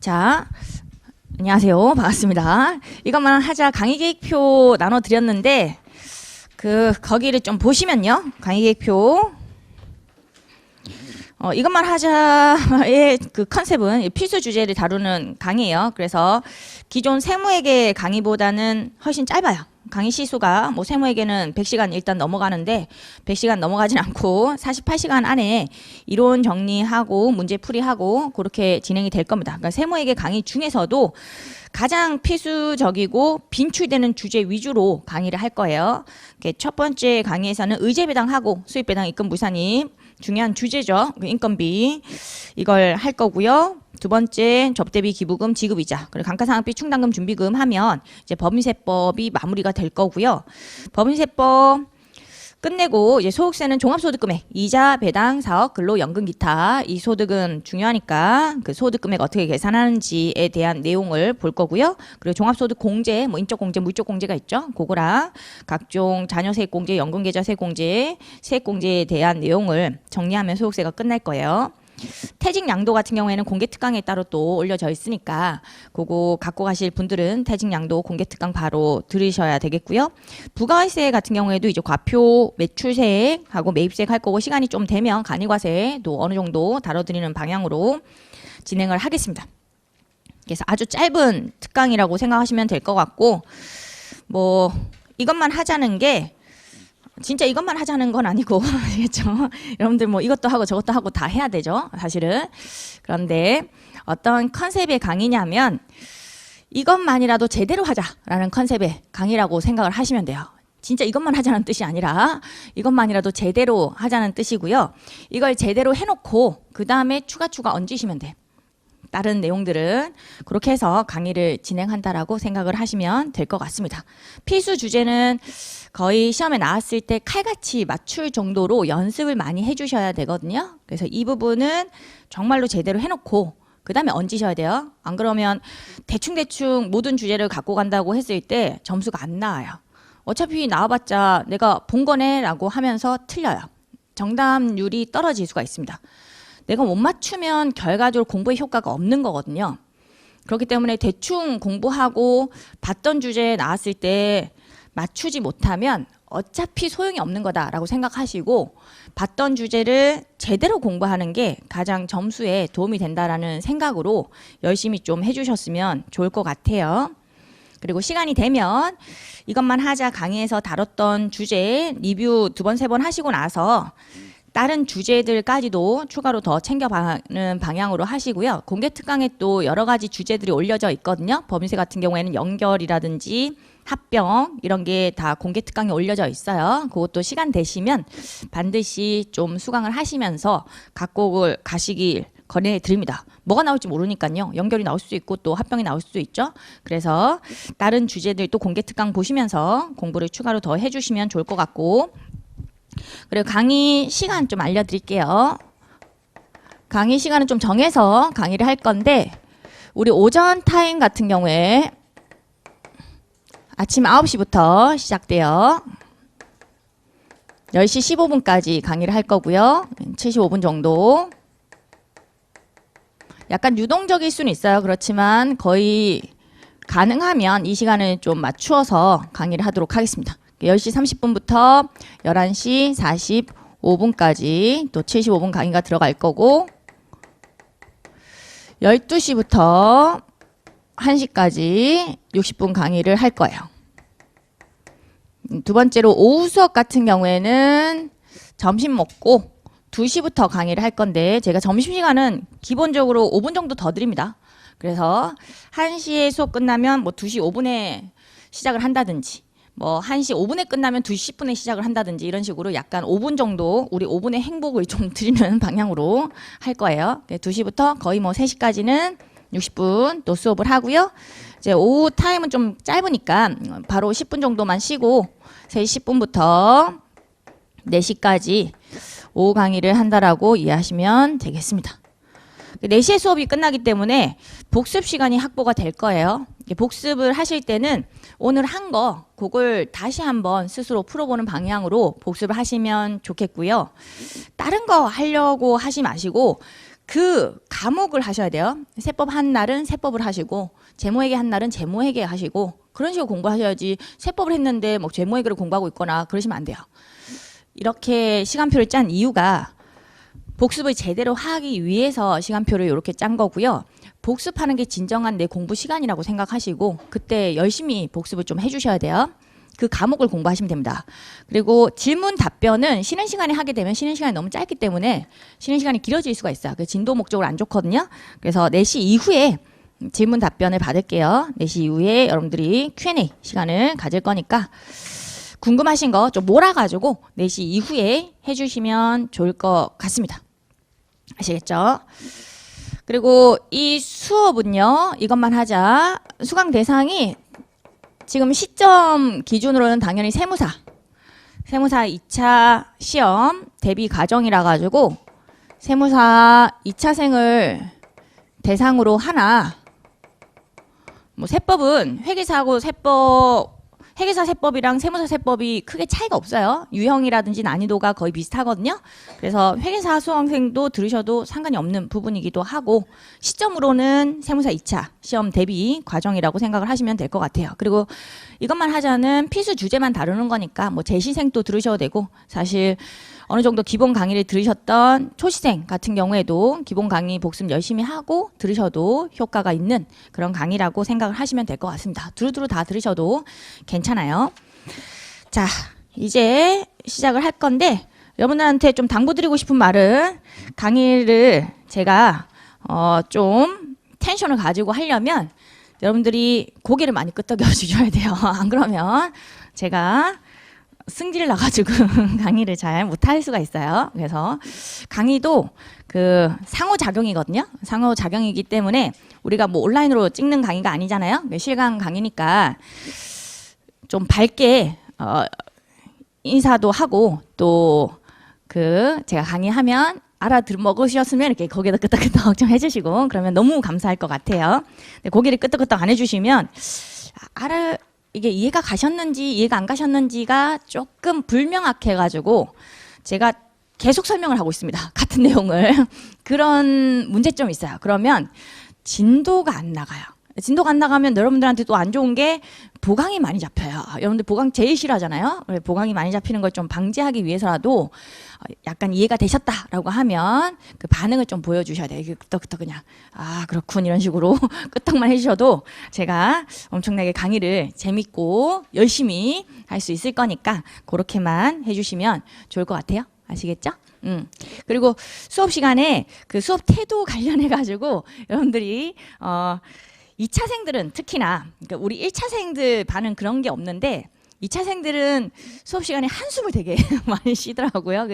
자, 안녕하세요. 반갑습니다. 이것만 하자 강의 계획표 나눠드렸는데 거기를 좀 보시면요. 강의 계획표 이것만 하자의 그 컨셉은 필수 주제를 다루는 강의예요. 그래서 기존 세무회계 강의보다는 훨씬 짧아요. 강의 시수가 뭐 세무회계는 100시간 일단 넘어가는데 100시간 넘어가진 않고 48시간 안에 이론 정리하고 문제 풀이하고 그렇게 진행이 될 겁니다. 그러니까 세무회계 강의 중에서도 가장 필수적이고 빈출되는 주제 위주로 강의를 할 거예요. 첫 번째 강의에서는 의제배당하고 수입배당 입금 무산입 중요한 주제죠. 인건비 이걸 할 거고요. 두 번째 접대비 기부금 지급이자 그리고 감가상각비 충당금 준비금 하면 이제 법인세법이 마무리가 될 거고요. 법인세법 끝내고 이제 소득세는 종합소득금액, 이자, 배당, 사업, 근로, 연금, 기타 이 소득은 중요하니까 그 소득금액 어떻게 계산하는지에 대한 내용을 볼 거고요. 그리고 종합소득 공제, 뭐 인적 공제, 물적 공제가 있죠. 그거랑 각종 자녀세액 공제, 연금계좌 세액 공제, 세액 공제에 대한 내용을 정리하면 소득세가 끝날 거예요. 퇴직 양도 같은 경우에는 공개 특강에 따로 또 올려져 있으니까 그거 갖고 가실 분들은 퇴직 양도 공개 특강 바로 들으셔야 되겠고요. 부가세 같은 경우에도 이제 과표 매출세액하고 매입세액 할 거고 시간이 좀 되면 간이과세도 어느 정도 다뤄드리는 방향으로 진행을 하겠습니다. 그래서 아주 짧은 특강이라고 생각하시면 될 것 같고 뭐 이것만 하자는 게 진짜 이것만 하자는 건 아니고 아시겠죠? 여러분들 뭐 이것도 하고 저것도 하고 다 해야 되죠, 사실은. 그런데 어떤 컨셉의 강의냐면 이것만이라도 제대로 하자라는 컨셉의 강의라고 생각을 하시면 돼요. 진짜 이것만 하자는 뜻이 아니라 이것만이라도 제대로 하자는 뜻이고요. 이걸 제대로 해놓고 그 다음에 추가 얹으시면 돼. 다른 내용들은 그렇게 해서 강의를 진행한다라고 생각을 하시면 될 것 같습니다. 필수 주제는 거의 시험에 나왔을 때 칼같이 맞출 정도로 연습을 많이 해주셔야 되거든요. 그래서 이 부분은 정말로 제대로 해놓고 그 다음에 얹으셔야 돼요. 안 그러면 대충대충 모든 주제를 갖고 간다고 했을 때 점수가 안 나와요. 어차피 나와봤자 내가 본 거네 라고 하면서 틀려요. 정답률이 떨어질 수가 있습니다. 내가 못 맞추면 결과적으로 공부의 효과가 없는 거거든요. 그렇기 때문에 대충 공부하고 봤던 주제에 나왔을 때 맞추지 못하면 어차피 소용이 없는 거다라고 생각하시고 봤던 주제를 제대로 공부하는 게 가장 점수에 도움이 된다라는 생각으로 열심히 좀 해주셨으면 좋을 것 같아요. 그리고 시간이 되면 이것만 하자 강의에서 다뤘던 주제 리뷰 2번, 3번 하시고 나서 다른 주제들까지도 추가로 더 챙겨가는 방향으로 하시고요. 공개 특강에 또 여러 가지 주제들이 올려져 있거든요. 법인세 같은 경우에는 연결이라든지 합병 이런 게 다 공개 특강에 올려져 있어요. 그것도 시간 되시면 반드시 좀 수강을 하시면서 갖고 가시길 권해드립니다. 뭐가 나올지 모르니까요. 연결이 나올 수도 있고 또 합병이 나올 수도 있죠. 그래서 다른 주제들 또 공개 특강 보시면서 공부를 추가로 더 해주시면 좋을 것 같고 그리고 강의 시간 좀 알려드릴게요. 강의 시간은 좀 정해서 강의를 할 건데 우리 오전 타임 같은 경우에 아침 9시부터 시작돼요. 10시 15분까지 강의를 할 거고요. 75분 정도. 약간 유동적일 수는 있어요. 그렇지만 거의 가능하면 이 시간을 좀 맞추어서 강의를 하도록 하겠습니다. 10시 30분부터 11시 45분까지 또 75분 강의가 들어갈 거고 12시부터 1시까지 60분 강의를 할 거예요. 두 번째로 오후 수업 같은 경우에는 점심 먹고 2시부터 강의를 할 건데 제가 점심시간은 기본적으로 5분 정도 더 드립니다. 그래서 1시에 수업 끝나면 뭐 2시 5분에 시작을 한다든지 뭐 1시 5분에 끝나면 2시 10분에 시작을 한다든지 이런 식으로 약간 5분 정도 우리 5분의 행복을 좀 드리는 방향으로 할 거예요. 2시부터 거의 뭐 3시까지는 60분 또 수업을 하고요. 이제 오후 타임은 좀 짧으니까 바로 10분 정도만 쉬고 3시 10분부터 4시까지 오후 강의를 한다라고 이해하시면 되겠습니다. 4시에 수업이 끝나기 때문에 복습 시간이 확보가 될 거예요. 복습을 하실 때는 오늘 한 거 그걸 다시 한번 스스로 풀어보는 방향으로 복습을 하시면 좋겠고요. 다른 거 하려고 하지 마시고 그 과목을 하셔야 돼요. 세법 한 날은 세법을 하시고 재무회계 한 날은 재무회계 하시고 그런 식으로 공부하셔야지 세법을 했는데 뭐 재무회계를 공부하고 있거나 그러시면 안 돼요. 이렇게 시간표를 짠 이유가 복습을 제대로 하기 위해서 시간표를 이렇게 짠 거고요. 복습하는 게 진정한 내 공부 시간이라고 생각하시고 그때 열심히 복습을 좀 해주셔야 돼요. 그 과목을 공부하시면 됩니다. 그리고 질문 답변은 쉬는 시간에 하게 되면 쉬는 시간이 너무 짧기 때문에 쉬는 시간이 길어질 수가 있어요. 그 진도 목적으로 안 좋거든요. 그래서 4시 이후에 질문 답변을 받을게요. 4시 이후에 여러분들이 Q&A 시간을 가질 거니까 궁금하신 거 좀 몰아가지고 4시 이후에 해주시면 좋을 것 같습니다. 아시겠죠? 그리고 이 수업은요. 이것만 하자. 수강 대상이 지금 시점 기준으로는 당연히 세무사 2차 시험 대비 과정이라 가지고 세무사 2차생을 대상으로 하나 뭐 세법은 회계사하고 회계사 세법이랑 세무사 세법이 크게 차이가 없어요. 유형이라든지 난이도가 거의 비슷하거든요. 그래서 회계사 수험생도 들으셔도 상관이 없는 부분이기도 하고 시점으로는 세무사 2차 시험 대비 과정이라고 생각을 하시면 될 것 같아요. 그리고 이것만 하자는 필수 주제만 다루는 거니까 뭐 재시생도 들으셔도 되고 사실 어느 정도 기본 강의를 들으셨던 초시생 같은 경우에도 기본 강의 복습 열심히 하고 들으셔도 효과가 있는 그런 강의라고 생각을 하시면 될 것 같습니다. 두루두루 다 들으셔도 괜찮아요. 자, 이제 시작을 할 건데 여러분들한테 좀 당부드리고 싶은 말은 강의를 제가 좀 텐션을 가지고 하려면 여러분들이 고개를 많이 끄덕여 주셔야 돼요. 안 그러면 제가 승질 나가지고 강의를 잘 못할 수가 있어요. 그래서 강의도 그 상호작용이거든요. 상호작용이기 때문에 우리가 뭐 온라인으로 찍는 강의가 아니잖아요. 실강 강의니까 좀 밝게 인사도 하고 또 그 제가 강의하면 알아먹으셨으면 이렇게 고개도 끄덕끄덕 좀 해주시고 그러면 너무 감사할 것 같아요. 고개를 끄덕끄덕 안 해주시면 이게 이해가 가셨는지 이해가 안 가셨는지가 조금 불명확해가지고 제가 계속 설명을 하고 있습니다. 같은 내용을. 그런 문제점이 있어요. 그러면 진도가 안 나가요. 진도가 안 나가면 여러분들한테 또 안 좋은 게 보강이 많이 잡혀요. 여러분들 보강 제일 싫어하잖아요. 보강이 많이 잡히는 걸 좀 방지하기 위해서라도 약간 이해가 되셨다라고 하면 그 반응을 좀 보여주셔야 돼요. 이게 끄떡끄떡 그냥 아 그렇군 이런 식으로 끄떡만 해주셔도 제가 엄청나게 강의를 재밌고 열심히 할 수 있을 거니까 그렇게만 해주시면 좋을 것 같아요. 아시겠죠? 그리고 수업 시간에 그 수업 태도 관련해 가지고 여러분들이 2차생들은 특히나 그러니까 우리 1차생들 반은 그런 게 없는데 2차생들은 수업 시간에 한숨을 되게 많이 쉬더라고요.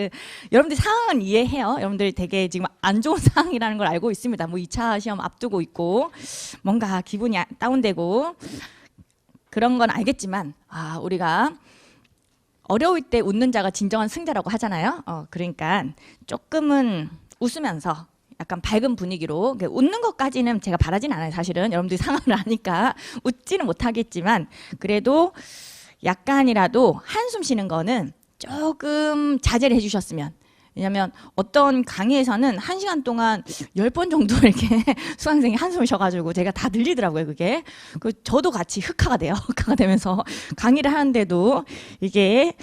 여러분들 상황은 이해해요. 여러분들 되게 지금 안 좋은 상황이라는 걸 알고 있습니다. 뭐 2차 시험 앞두고 있고 뭔가 기분이 다운되고 그런 건 알겠지만 우리가 어려울 때 웃는 자가 진정한 승자라고 하잖아요. 그러니까 조금은 웃으면서 약간 밝은 분위기로 웃는 것까지는 제가 바라진 않아요. 사실은 여러분들이 상황을 아니까 웃지는 못하겠지만 그래도 약간이라도 한숨 쉬는 거는 조금 자제를 해주셨으면. 왜냐하면 어떤 강의에서는 1시간 동안 10번 정도 이렇게 수강생이 한숨을 쉬어가지고 제가 다 들리더라고요. 그게 저도 같이 흑화가 돼요. 흑화가 되면서 강의를 하는데도 이게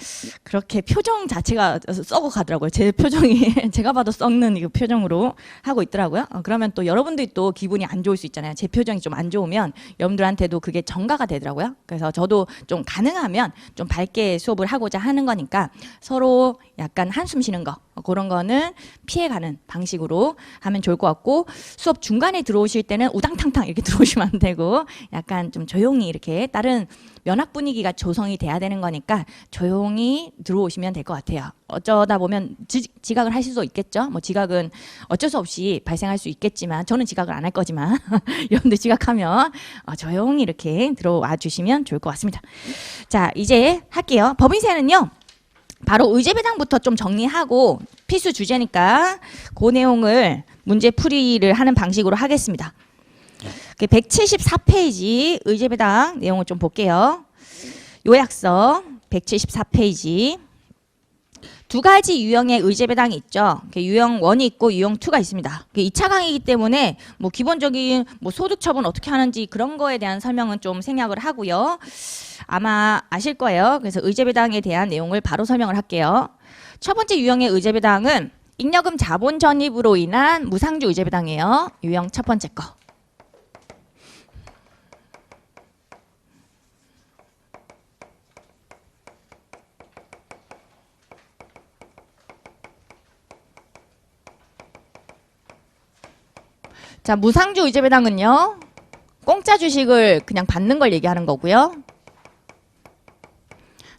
그렇게 표정 자체가 썩어 가더라고요. 제 표정이 제가 봐도 썩는 이 표정으로 하고 있더라고요. 그러면 또 여러분들이 또 기분이 안 좋을 수 있잖아요. 제 표정이 좀 안 좋으면 여러분들한테도 그게 전가가 되더라고요. 그래서 저도 좀 가능하면 좀 밝게 수업을 하고자 하는 거니까 서로 약간 한숨 쉬는 거 그런 거는 피해가는 방식으로 하면 좋을 것 같고 수업 중간에 들어오실 때는 우당탕탕 이렇게 들어오시면 안 되고 약간 좀 조용히 이렇게 다른 면학 분위기가 조성이 돼야 되는 거니까 조용히 들어오시면 될 것 같아요. 어쩌다 보면 지각을 하실 수 있겠죠. 뭐 지각은 어쩔 수 없이 발생할 수 있겠지만 저는 지각을 안 할 거지만 여러분들 지각하면 조용히 이렇게 들어와 주시면 좋을 것 같습니다. 자, 이제 할게요. 법인세는요. 바로 의제배당부터 좀 정리하고 필수 주제니까 그 내용을 문제 풀이를 하는 방식으로 하겠습니다. 174페이지 의제배당 내용을 좀 볼게요. 요약서 174페이지 두 가지 유형의 의제 배당이 있죠. 유형 1이 있고 유형 2가 있습니다. 2차 강의이기 때문에 뭐 기본적인 뭐 소득 처분 어떻게 하는지 그런 거에 대한 설명은 좀 생략을 하고요. 아마 아실 거예요. 그래서 의제 배당에 대한 내용을 바로 설명을 할게요. 첫 번째 유형의 의제 배당은 잉여금 자본 전입으로 인한 무상주 의제 배당이에요. 유형 첫 번째 거. 자, 무상주 의제 배당은요. 공짜 주식을 그냥 받는 걸 얘기하는 거고요.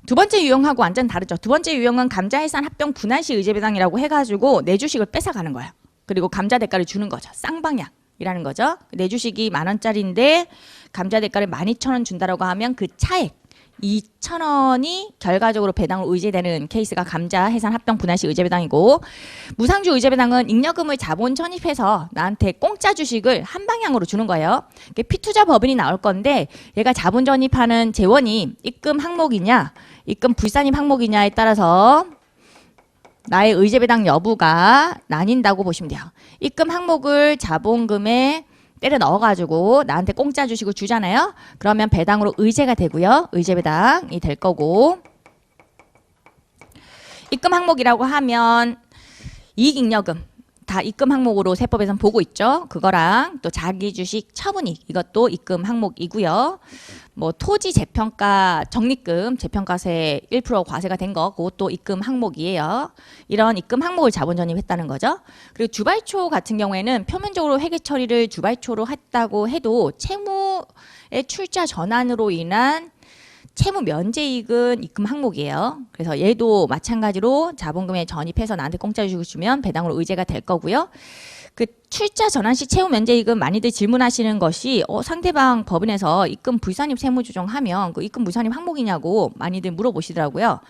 두 번째 유형하고 완전 다르죠. 두 번째 유형은 감자해산 합병 분할 시 의제 배당이라고 해가지고 내 주식을 뺏어가는 거예요. 그리고 감자 대가를 주는 거죠. 쌍방향이라는 거죠. 내 주식이 10,000원짜리인데 감자 대가를 12,000원 준다라고 하면 그 차액 2,000원이 결과적으로 배당으로 의제되는 케이스가 감자 해산 합병 분할 시 의제 배당이고, 무상주 의제 배당은 잉여금을 자본 전입해서 나한테 공짜 주식을 한 방향으로 주는 거예요. 피투자 법인이 나올 건데 얘가 자본 전입하는 재원이 입금 항목이냐 입금 불산입 항목이냐에 따라서 나의 의제 배당 여부가 나뉜다고 보시면 돼요. 입금 항목을 자본금에 때려 넣어가지고 나한테 공짜 주식을 주잖아요. 그러면 배당으로 의제가 되고요. 의제 배당이 될 거고, 입금 항목이라고 하면 이익잉여금 다 입금 항목으로 세법에서는 보고 있죠. 그거랑 또 자기주식 처분이익 이것도 입금 항목이고요. 뭐 토지 재평가 적립금 재평가세 1% 과세가 된 거 그것도 입금 항목이에요. 이런 입금 항목을 자본 전입했다는 거죠. 그리고 주발초 같은 경우에는 표면적으로 회계 처리를 주발초로 했다고 해도 채무의 출자 전환으로 인한 채무 면제이익은 입금 항목이에요. 그래서 얘도 마찬가지로 자본금에 전입해서 나한테 공짜 주식을 주면 배당으로 의제가 될 거고요. 그 출자 전환 시 채무 면제이익은 많이들 질문하시는 것이 상대방 법인에서 입금 불산입 세무 조정하면 그 입금 불산입 항목이냐고 많이들 물어보시더라고요.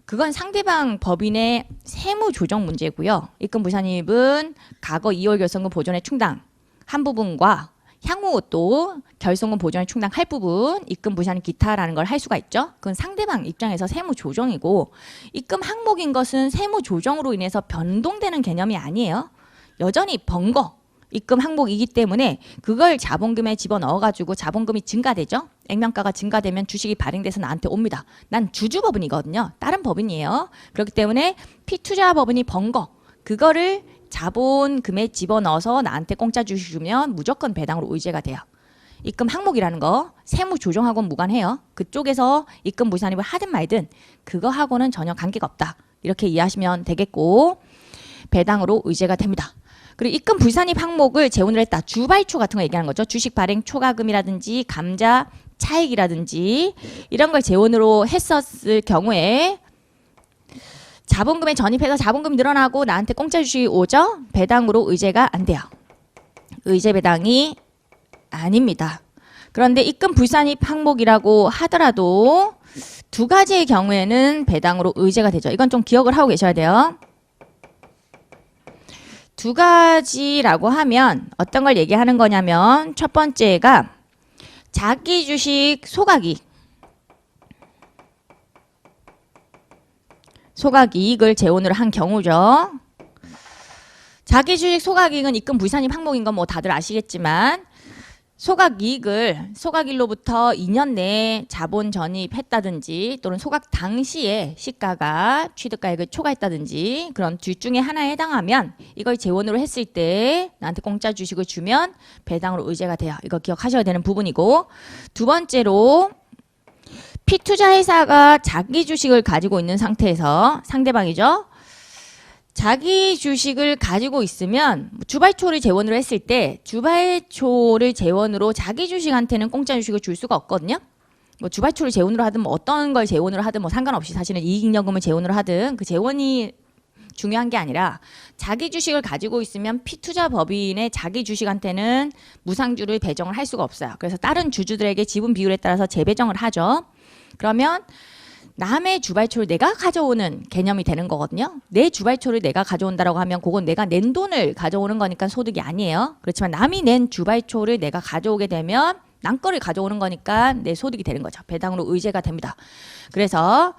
그건 상대방 법인의 세무 조정 문제고요. 입금 불산입은 과거 2월 결성금 보존의 충당 한 부분과 향후 또 결손금 보전에 충당할 부분 입금 불산입 기타라는 걸 할 수가 있죠. 그건 상대방 입장에서 세무 조정이고, 입금 항목인 것은 세무 조정으로 인해서 변동되는 개념이 아니에요. 여전히 번거 입금 항목이기 때문에 그걸 자본금에 집어넣어가지고 자본금이 증가되죠. 액면가가 증가되면 주식이 발행돼서 나한테 옵니다. 난 주주법인이거든요. 다른 법인이에요. 그렇기 때문에 피투자 법인이 번거 그거를 자본금에 집어넣어서 나한테 공짜 주식 주면 무조건 배당으로 의제가 돼요. 입금 항목이라는 거 세무 조정하고는 무관해요. 그쪽에서 입금 불산입을 하든 말든 그거하고는 전혀 관계가 없다. 이렇게 이해하시면 되겠고, 배당으로 의제가 됩니다. 그리고 입금 불산입 항목을 재원을 했다. 주발초 같은 거 얘기하는 거죠. 주식 발행 초과금이라든지 감자 차익이라든지 이런 걸 재원으로 했었을 경우에 자본금에 전입해서 자본금 늘어나고 나한테 공짜 주식이 오죠? 배당으로 의제가 안 돼요. 의제 배당이 아닙니다. 그런데 입금 불산입 항목이라고 하더라도 두 가지의 경우에는 배당으로 의제가 되죠. 이건 좀 기억을 하고 계셔야 돼요. 두 가지라고 하면 어떤 걸 얘기하는 거냐면, 첫 번째가 자기 주식 소각이익 소각이익을 재원으로 한 경우죠. 자기 주식 소각이익은 입금 불산입 항목인 건 뭐 다들 아시겠지만, 소각이익으로부터 2년 내에 자본 전입했다든지 또는 소각 당시에 시가가 취득가액을 초과했다든지 그런 둘 중에 하나에 해당하면 이걸 재원으로 했을 때 나한테 공짜 주식을 주면 배당으로 의제가 돼요. 이거 기억하셔야 되는 부분이고, 두 번째로 피투자 회사가 자기 주식을 가지고 있는 상태에서 상대방이죠. 자기 주식을 가지고 있으면 주발초를 재원으로 했을 때 주발초를 재원으로 자기 주식한테는 공짜 주식을 줄 수가 없거든요. 뭐 주발초를 재원으로 하든 뭐 어떤 걸 재원으로 하든 뭐 상관없이 사실은 이익잉여금을 재원으로 하든 그 재원이 중요한 게 아니라 자기 주식을 가지고 있으면 피투자 법인의 자기 주식한테는 무상주를 배정을 할 수가 없어요. 그래서 다른 주주들에게 지분 비율에 따라서 재배정을 하죠. 그러면 남의 주발초를 내가 가져오는 개념이 되는 거거든요. 내 주발초를 내가 가져온다라고 하면 그건 내가 낸 돈을 가져오는 거니까 소득이 아니에요. 그렇지만 남이 낸 주발초를 내가 가져오게 되면 난거를 가져오는 거니까 내 소득이 되는 거죠. 배당으로 의제가 됩니다. 그래서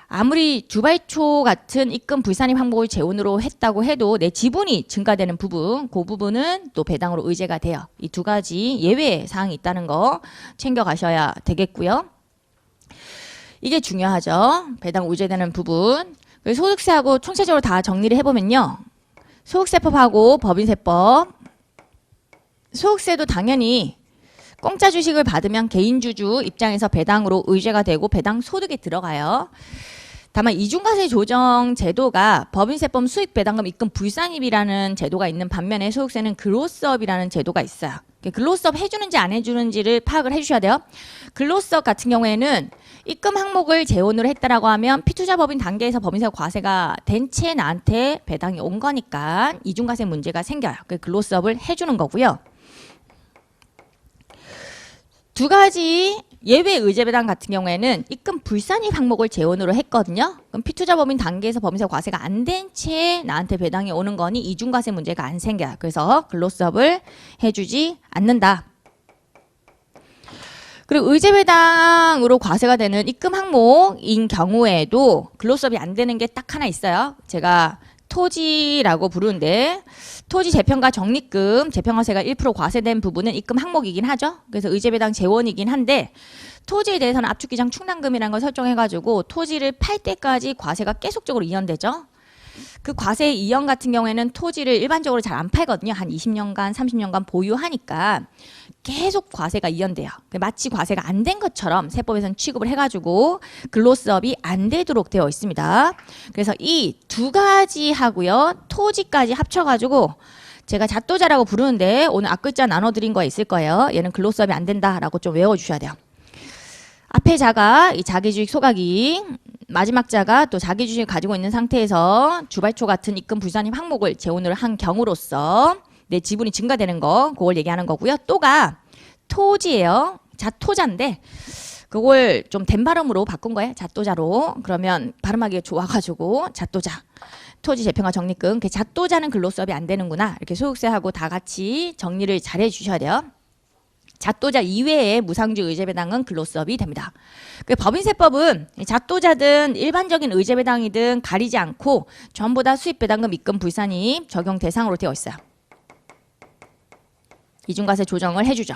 아무리 주발초 같은 입금 불산입 항목을 재원으로 했다고 해도 내 지분이 증가되는 부분, 그 부분은 또 배당으로 의제가 돼요. 이 두 가지 예외 사항이 있다는 거 챙겨가셔야 되겠고요. 이게 중요하죠. 배당 의제되는 부분. 소득세하고 총체적으로 다 정리를 해보면요. 소득세법하고 법인세법. 소득세도 당연히 공짜 주식을 받으면 개인주주 입장에서 배당으로 의제가 되고 배당 소득에 들어가요. 다만 이중과세 조정 제도가 법인세법 수익배당금 입금 불산입이라는 제도가 있는 반면에 소득세는 근로수업이라는 제도가 있어요. 근로수업 해주는지 안 해주는지를 파악을 해주셔야 돼요. 근로수업 같은 경우에는 입금 항목을 재원으로 했다라고 하면 피투자법인 단계에서 법인세 과세가 된 채 나한테 배당이 온 거니까 이중과세 문제가 생겨요. 근로수업을 해주는 거고요. 두 가지 예외 의제배당 같은 경우에는 입금 불산입 항목을 재원으로 했거든요. 그럼 피투자법인 단계에서 법인세 과세가 안 된 채 나한테 배당이 오는 거니 이중과세 문제가 안 생겨요. 그래서 근로수업을 해주지 않는다. 그리고 의제배당으로 과세가 되는 입금 항목인 경우에도 근로수업이 안 되는 게 딱 하나 있어요. 제가 토지라고 부르는데 토지 재평가 적립금 재평가세가 1% 과세된 부분은 입금 항목이긴 하죠. 그래서 의제배당 재원이긴 한데 토지에 대해서는 압축기장 충당금이라는 걸 설정해가지고 토지를 팔 때까지 과세가 계속적으로 이연되죠. 그 과세 이연 같은 경우에는 토지를 일반적으로 잘 안 팔거든요. 한 20년간, 30년간 보유하니까 계속 과세가 이연돼요. 마치 과세가 안 된 것처럼 세법에서는 취급을 해가지고 근로수업이 안 되도록 되어 있습니다. 그래서 이 두 가지 하고요. 토지까지 합쳐가지고 제가 잣도자라고 부르는데 오늘 앞글자 나눠드린 거 있을 거예요. 얘는 근로수업이 안 된다라고 좀 외워주셔야 돼요. 앞에 자가 이 자기주식 소각이 마지막 자가 또 자기주식을 가지고 있는 상태에서 주발초 같은 입금 불산입 항목을 재원으로 한 경우로서 내 지분이 증가되는 거 그걸 얘기하는 거고요. 또가 토지예요. 자토자인데 그걸 좀 된 발음으로 바꾼 거예요. 자토자로. 그러면 발음하기가 좋아가지고 자토자. 토지 재평가 적립금. 자토자는 근로수업이 안 되는구나. 이렇게 소득세하고 다 같이 정리를 잘 해주셔야 돼요. 잣도자 이외의 무상주 의제배당은 근로수업이 됩니다. 그 법인세법은 잣도자든 일반적인 의제배당이든 가리지 않고 전부 다 수입배당금 입금 불산입 적용 대상으로 되어 있어요. 이중과세 조정을 해주죠.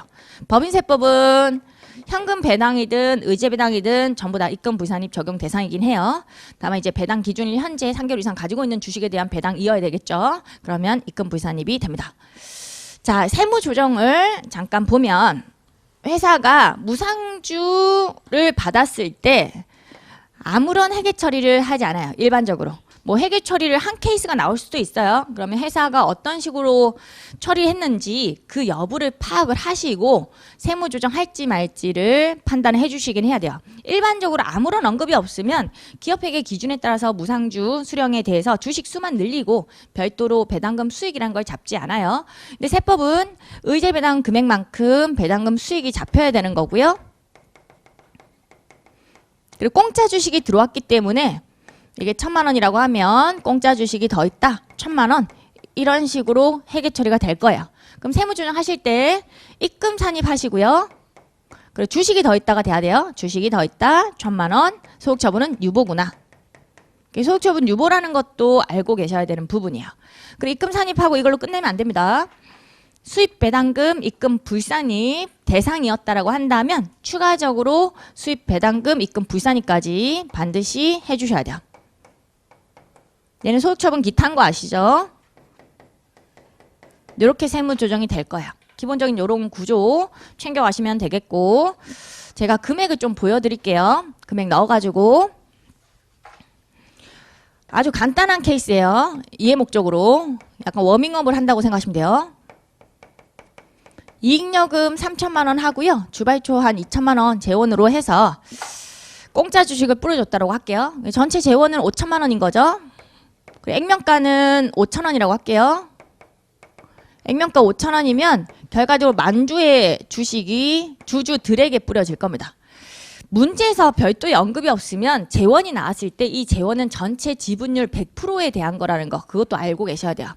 법인세법은 현금 배당이든 의제배당이든 전부 다 입금 불산입 적용 대상이긴 해요. 다만 이제 배당 기준일 현재 3개월 이상 가지고 있는 주식에 대한 배당 이어야 되겠죠. 그러면 입금 불산입이 됩니다. 자, 세무 조정을 잠깐 보면 회사가 무상주를 받았을 때 아무런 회계 처리를 하지 않아요. 일반적으로. 뭐 회계 처리를 한 케이스가 나올 수도 있어요. 그러면 회사가 어떤 식으로 처리했는지 그 여부를 파악을 하시고 세무 조정할지 말지를 판단해 주시긴 해야 돼요. 일반적으로 아무런 언급이 없으면 기업회계 기준에 따라서 무상주 수령에 대해서 주식 수만 늘리고 별도로 배당금 수익이라는 걸 잡지 않아요. 근데 세법은 의제 배당 금액만큼 배당금 수익이 잡혀야 되는 거고요. 그리고 공짜 주식이 들어왔기 때문에 이게 1,000만 원이라고 하면 공짜 주식이 더 있다. 1,000만 원. 이런 식으로 회계 처리가 될 거예요. 그럼 세무조정 하실 때 입금 산입하시고요. 그리고 주식이 더 있다가 돼야 돼요. 주식이 더 있다. 1,000만 원. 소득처분은 유보구나. 소득처분 유보라는 것도 알고 계셔야 되는 부분이에요. 그리고 입금 산입하고 이걸로 끝내면 안 됩니다. 수입 배당금 입금 불산입 대상이었다라고 한다면 추가적으로 수입 배당금 입금 불산입까지 반드시 해주셔야 돼요. 얘는 소득처분 기타인 거 아시죠? 이렇게 세무 조정이 될 거예요. 기본적인 이런 구조 챙겨가시면 되겠고 제가 금액을 좀 보여드릴게요. 금액 넣어가지고 아주 간단한 케이스예요. 이해 목적으로 약간 워밍업을 한다고 생각하시면 돼요. 이익여금 3,000만 원 하고요. 주발초 한 2,000만 원 재원으로 해서 공짜 주식을 뿌려줬다고 할게요. 전체 재원은 5,000만 원인 거죠. 액면가는 5,000원이라고 할게요. 액면가 5,000원이면 결과적으로 만주의 주식이 주주들에게 뿌려질 겁니다. 문제에서 별도의 언급이 없으면 재원이 나왔을 때 이 재원은 전체 지분율 100%에 대한 거라는 거 그것도 알고 계셔야 돼요.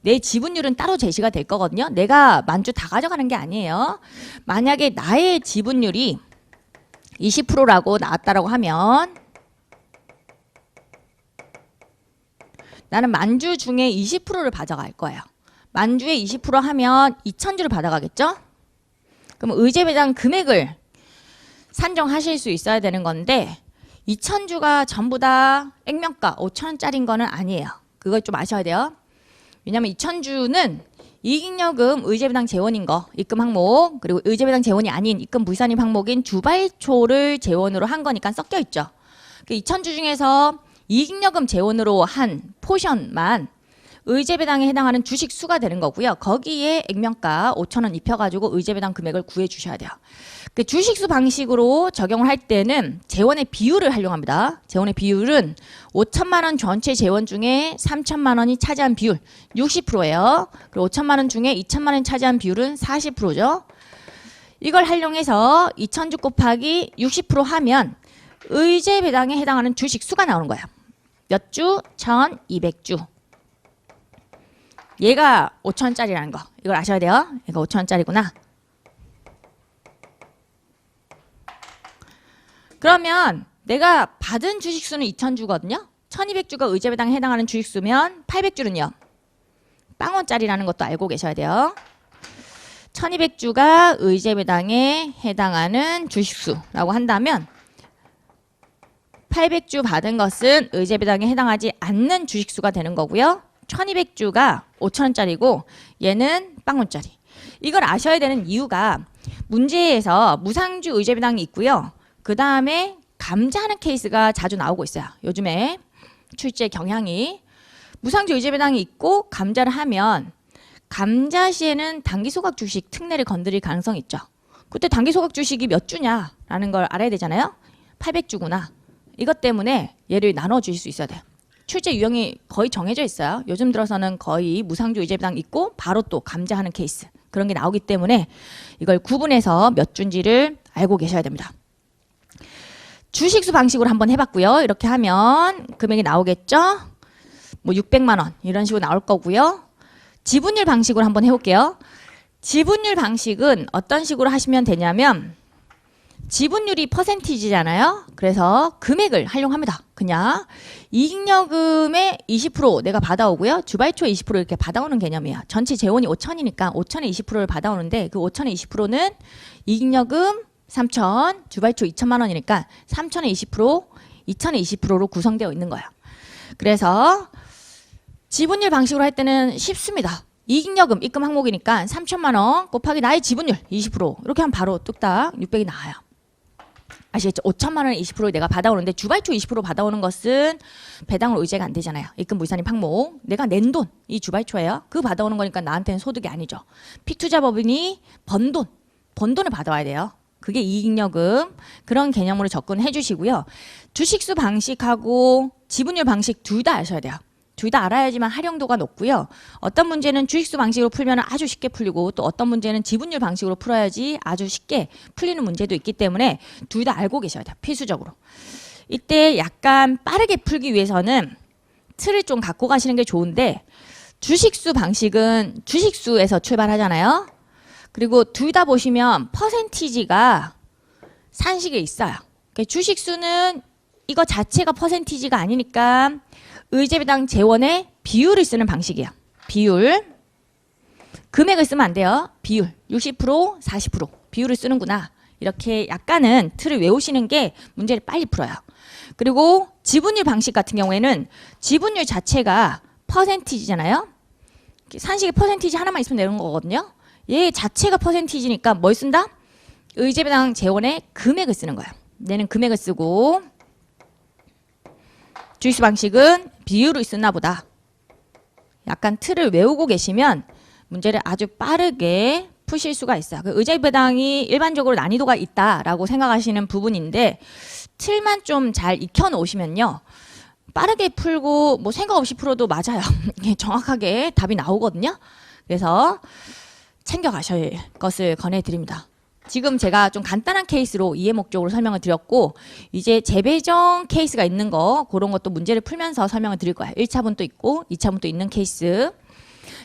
내 지분율은 따로 제시가 될 거거든요. 내가 만주 다 가져가는 게 아니에요. 만약에 나의 지분율이 20%라고 나왔다라고 하면 나는 만주 중에 20%를 받아갈 거예요. 만주에 20% 하면 2,000주를 받아가겠죠? 그럼 의제배당 금액을 산정하실 수 있어야 되는 건데 2,000주가 전부 다 액면가 5,000원짜리인 거는 아니에요. 그걸 좀 아셔야 돼요. 왜냐면 2,000주는 이익잉여금 의제배당 재원인 거 입금 항목 그리고 의제배당 재원이 아닌 입금 불산입 항목인 주발초를 재원으로 한 거니까 섞여 있죠. 그 2,000주 중에서 이익잉여금 재원으로 한 포션만 의제배당에 해당하는 주식 수가 되는 거고요. 거기에 액면가 5,000원 입혀가지고 의제배당 금액을 구해주셔야 돼요. 그 주식수 방식으로 적용을 할 때는 재원의 비율을 활용합니다. 재원의 비율은 5천만 원 전체 재원 중에 3천만 원이 차지한 비율 60%예요. 그리고 5천만 원 중에 2천만 원이 차지한 비율은 40%죠. 이걸 활용해서 2,000주 곱하기 60% 하면 의제배당에 해당하는 주식 수가 나오는 거예요. 몇 주? 1,200주. 얘가 5,000원짜리라는 거. 이걸 아셔야 돼요. 얘가 5,000원짜리구나. 그러면 내가 받은 주식수는 2,000주거든요. 1,200주가 의제배당에 해당하는 주식수면 800주는요. 빵원짜리라는 것도 알고 계셔야 돼요. 1,200주가 의제배당에 해당하는 주식수라고 한다면 800주 받은 것은 의제배당에 해당하지 않는 주식수가 되는 거고요. 1,200주가 5,000원짜리고 얘는 빵원짜리. 이걸 아셔야 되는 이유가 문제에서 무상주 의제배당이 있고요. 그 다음에 감자하는 케이스가 자주 나오고 있어요. 요즘에 출제 경향이. 무상주 의제배당이 있고 감자를 하면 감자 시에는 단기소각 주식 특례를 건드릴 가능성이 있죠. 그때 단기소각 주식이 몇 주냐라는 걸 알아야 되잖아요. 800주구나. 이것 때문에 얘를 나눠 주실 수 있어야 돼요. 출제 유형이 거의 정해져 있어요. 요즘 들어서는 거의 무상주 의제배당 있고 바로 또 감자하는 케이스 그런 게 나오기 때문에 이걸 구분해서 몇 주인지를 알고 계셔야 됩니다. 주식수 방식으로 한번 해봤고요. 이렇게 하면 금액이 나오겠죠. 뭐 600만 원 이런 식으로 나올 거고요. 지분율 방식으로 한번 해볼게요. 지분율 방식은 어떤 식으로 하시면 되냐면 지분율이 퍼센티지잖아요. 그래서 금액을 활용합니다. 그냥 이익여금의 20% 내가 받아오고요. 주발초 20% 이렇게 받아오는 개념이에요. 전체 재원이 5,000이니까 5,000의 20%를 받아오는데 그 5,000의 20%는 이익여금 3,000, 주발초 2천만 원이니까 3,000의 20%, 2,000의 20%로 구성되어 있는 거예요. 그래서 지분율 방식으로 할 때는 쉽습니다. 이익여금 입금 항목이니까 3천만 원 곱하기 나의 지분율 20% 이렇게 하면 바로 뚝딱 600이 나와요. 아시겠죠? 5천만 원의 20%를 내가 받아오는데 주발초 20% 받아오는 것은 배당으로 의제가 안 되잖아요. 입금 불산입 항목. 내가 낸 돈, 이 주발초예요. 그 받아오는 거니까 나한테는 소득이 아니죠. 피투자법인이 번 돈을 받아와야 돼요. 그게 이익여금. 그런 개념으로 접근해 주시고요. 주식수 방식하고 지분율 방식 둘 다 아셔야 돼요. 둘 다 알아야지만 활용도가 높고요. 어떤 문제는 주식수 방식으로 풀면 아주 쉽게 풀리고 또 어떤 문제는 지분율 방식으로 풀어야지 아주 쉽게 풀리는 문제도 있기 때문에 둘 다 알고 계셔야 돼요. 필수적으로. 이때 약간 빠르게 풀기 위해서는 틀을 좀 갖고 가시는 게 좋은데 주식수 방식은 주식수에서 출발하잖아요. 그리고 둘 다 보시면 퍼센티지가 산식에 있어요. 주식수는 이거 자체가 퍼센티지가 아니니까 의제배당 재원의 비율을 쓰는 방식이에요. 비율. 금액을 쓰면 안 돼요. 비율. 60%, 40% 비율을 쓰는구나. 이렇게 약간은 틀을 외우시는 게 문제를 빨리 풀어요. 그리고 지분율 방식 같은 경우에는 지분율 자체가 퍼센티지잖아요. 산식의 퍼센티지 하나만 있으면 되는 거거든요. 얘 자체가 퍼센티지니까 뭘 쓴다? 의제배당 재원의 금액을 쓰는 거예요. 얘는 금액을 쓰고 주식수 방식은 비율을 쓰나 보다. 약간 틀을 외우고 계시면 문제를 아주 빠르게 푸실 수가 있어요. 의제배당이 일반적으로 난이도가 있다라고 생각하시는 부분인데 틀만 좀 잘 익혀 놓으시면요. 빠르게 풀고 뭐 생각 없이 풀어도 맞아요. 이게 정확하게 답이 나오거든요. 그래서 챙겨가셔야 할 것을 권해드립니다. 지금 제가 좀 간단한 케이스로 이해 목적으로 설명을 드렸고 이제 재배정 케이스가 있는 거 그런 것도 문제를 풀면서 설명을 드릴 거예요. 1차분도 있고 2차분도 있는 케이스.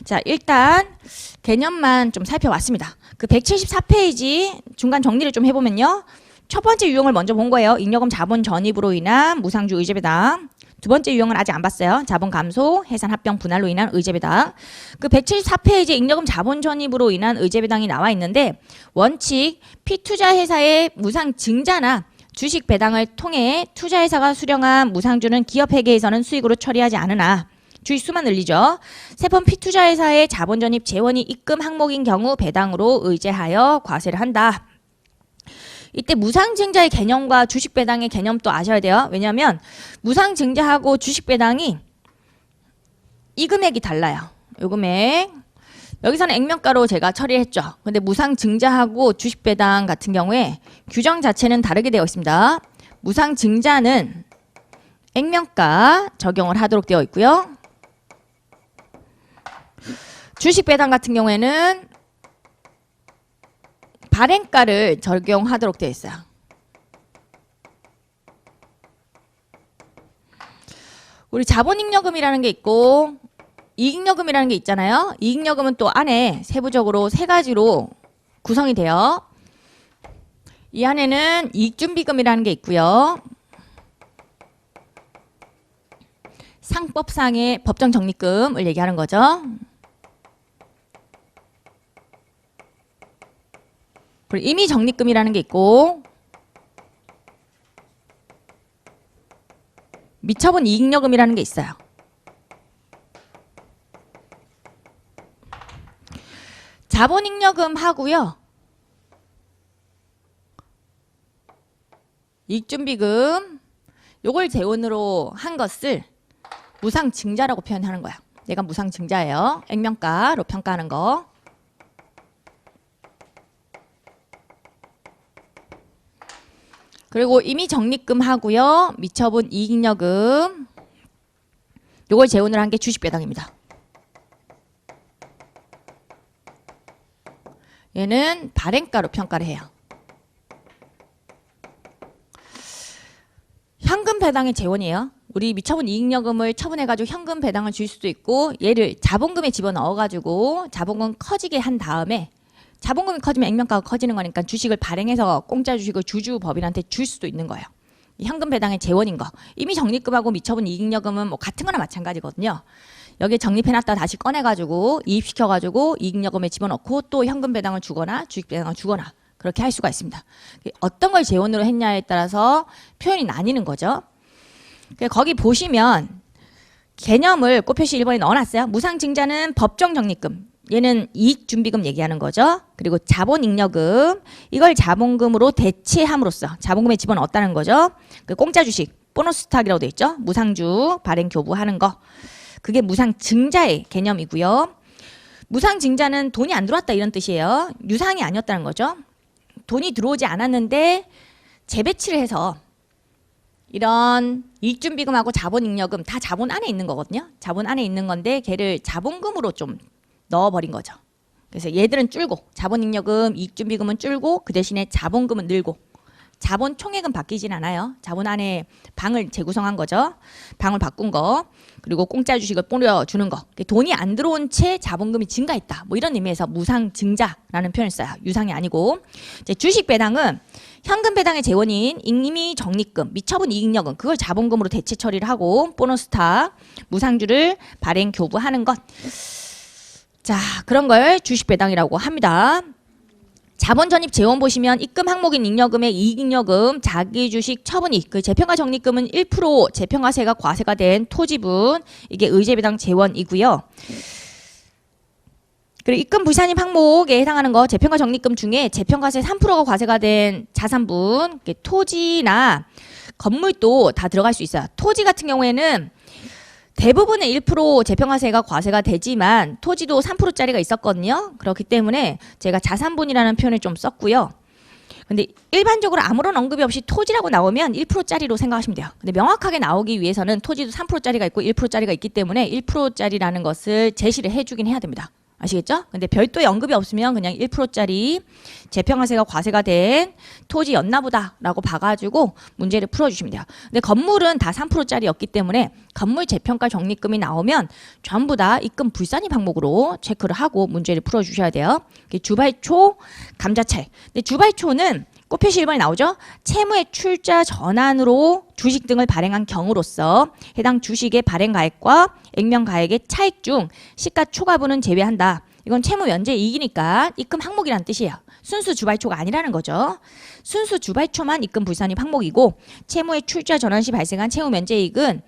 자, 일단 개념만 좀 살펴봤습니다. 그 174페이지 중간 정리를 좀 해보면요. 첫 번째 유형을 먼저 본 거예요. 잉여금 자본 전입으로 인한 무상주 의제배당. 두 번째 유형은 아직 안 봤어요. 자본 감소, 해산 합병 분할로 인한 의제배당. 그 174페이지에 잉여금 자본 전입으로 인한 의제배당이 나와 있는데 원칙 피투자 회사의 무상 증자나 주식 배당을 통해 투자회사가 수령한 무상주는 기업회계에서는 수익으로 처리하지 않으나 주식수만 늘리죠. 세번 피투자회사의 자본전입 재원이 입금 항목인 경우 배당으로 의제하여 과세를 한다. 이때 무상증자의 개념과 주식배당의 개념도 아셔야 돼요. 왜냐하면 무상증자하고 주식배당이 이 금액이 달라요. 이 금액. 여기서는 액면가로 제가 처리했죠. 근데 무상증자하고 주식배당 같은 경우에 규정 자체는 다르게 되어 있습니다. 무상증자는 액면가 적용을 하도록 되어 있고요. 주식배당 같은 경우에는 발행가를 적용하도록 되어 있어요. 우리 자본잉여금이라는 게 있고 이익여금이라는 게 있잖아요. 이익여금은 또 안에 세부적으로 세 가지로 구성이 돼요. 이 안에는 이익준비금이라는 게 있고요. 상법상의 법정적립금을 얘기하는 거죠. 그리고 임의적립금이라는 게 있고 미처분 이익여금이라는 게 있어요. 자본잉여금 하고요. 이익준비금 요걸 재원으로 한 것을 무상증자라고 표현하는 거야. 얘가 무상증자예요. 액면가로 평가하는 거. 그리고 임의적립금 하고요. 미처분 이익여금 요걸 재원으로 한 게 주식배당입니다. 얘는 발행가로 평가를 해요. 현금 배당의 재원이에요. 우리 미처분 이익여금을 처분해가지고 현금 배당을 줄 수도 있고 얘를 자본금에 집어넣어가지고 자본금 커지게 한 다음에 자본금이 커지면 액면가가 커지는 거니까 주식을 발행해서 공짜 주식을 주주법인한테 줄 수도 있는 거예요. 이 현금 배당의 재원인 거. 이미 적립금하고 미처분 이익여금은 뭐 같은 거나 마찬가지거든요. 여기에 적립해놨다 다시 꺼내가지고 이입시켜가지고 이익여금에 집어넣고 또 현금 배당을 주거나 주식 배당을 주거나 그렇게 할 수가 있습니다. 어떤 걸 재원으로 했냐에 따라서 표현이 나뉘는 거죠. 거기 보시면 개념을 꽃표시 1번에 넣어놨어요. 무상증자는 법정적립금. 얘는 이익준비금 얘기하는 거죠. 그리고 자본잉여금. 이걸 자본금으로 대체함으로써 자본금에 집어넣었다는 거죠. 공짜 주식, 보너스 스탁이라고 돼 있죠. 무상주, 발행 교부하는 거. 그게 무상증자의 개념이고요. 무상증자는 돈이 안 들어왔다 이런 뜻이에요. 유상이 아니었다는 거죠. 돈이 들어오지 않았는데 재배치를 해서 이런 이익준비금하고 자본잉여금 다 자본 안에 있는 거거든요. 자본 안에 있는 건데 걔를 자본금으로 좀 넣어버린 거죠. 그래서 얘들은 줄고 자본잉여금, 이익준비금은 줄고 그 대신에 자본금은 늘고 자본 총액은 바뀌진 않아요. 자본 안에 방을 재구성한 거죠. 방을 바꾼 거. 그리고 공짜 주식을 뿌려주는 거. 돈이 안 들어온 채 자본금이 증가했다. 뭐 이런 의미에서 무상증자라는 표현을 써요. 유상이 아니고. 이제 주식 배당은 현금 배당의 재원인 임의적립금, 미처분 이익여금 그걸 자본금으로 대체 처리를 하고 보너스타, 무상주를 발행 교부하는 것. 자, 그런 걸 주식 배당이라고 합니다. 자본전입 재원 보시면 입금 항목인 잉여금의 이익잉여금, 자기주식 처분이익, 그 재평가 적립금은 1% 재평가세가 과세가 된 토지분, 이게 의제배당 재원이고요. 그리고 입금 불산입 항목에 해당하는 거 재평가 적립금 중에 재평가세 3%가 과세가 된 자산분, 토지나 건물도 다 들어갈 수 있어요. 토지 같은 경우에는 대부분의 1% 재평가세가 과세가 되지만 토지도 3%짜리가 있었거든요. 그렇기 때문에 제가 자산분이라는 표현을 좀 썼고요. 근데 일반적으로 아무런 언급이 없이 토지라고 나오면 1%짜리로 생각하시면 돼요. 근데 명확하게 나오기 위해서는 토지도 3%짜리가 있고 1%짜리가 있기 때문에 1%짜리라는 것을 제시를 해주긴 해야 됩니다. 아시겠죠? 근데 별도의 언급이 없으면 그냥 1%짜리 재평가세가 과세가 된 토지였나 보다라고 봐가지고 문제를 풀어주시면 돼요. 근데 건물은 다 3%짜리였기 때문에 건물 재평가 적립금이 나오면 전부 다 입금 불산입 항목으로 체크를 하고 문제를 풀어주셔야 돼요. 주발초, 감자차익. 근데 주발초는 꽃표시 1번에 나오죠. 채무의 출자 전환으로 주식 등을 발행한 경우로서 해당 주식의 발행가액과 액면가액의 차익 중 시가초과분은 제외한다. 이건 채무 면제 이익이니까 입금 항목이란 뜻이에요. 순수 주발초가 아니라는 거죠. 순수 주발초만 입금 불산입 항목이고 채무의 출자 전환 시 발생한 채무 면제 이익은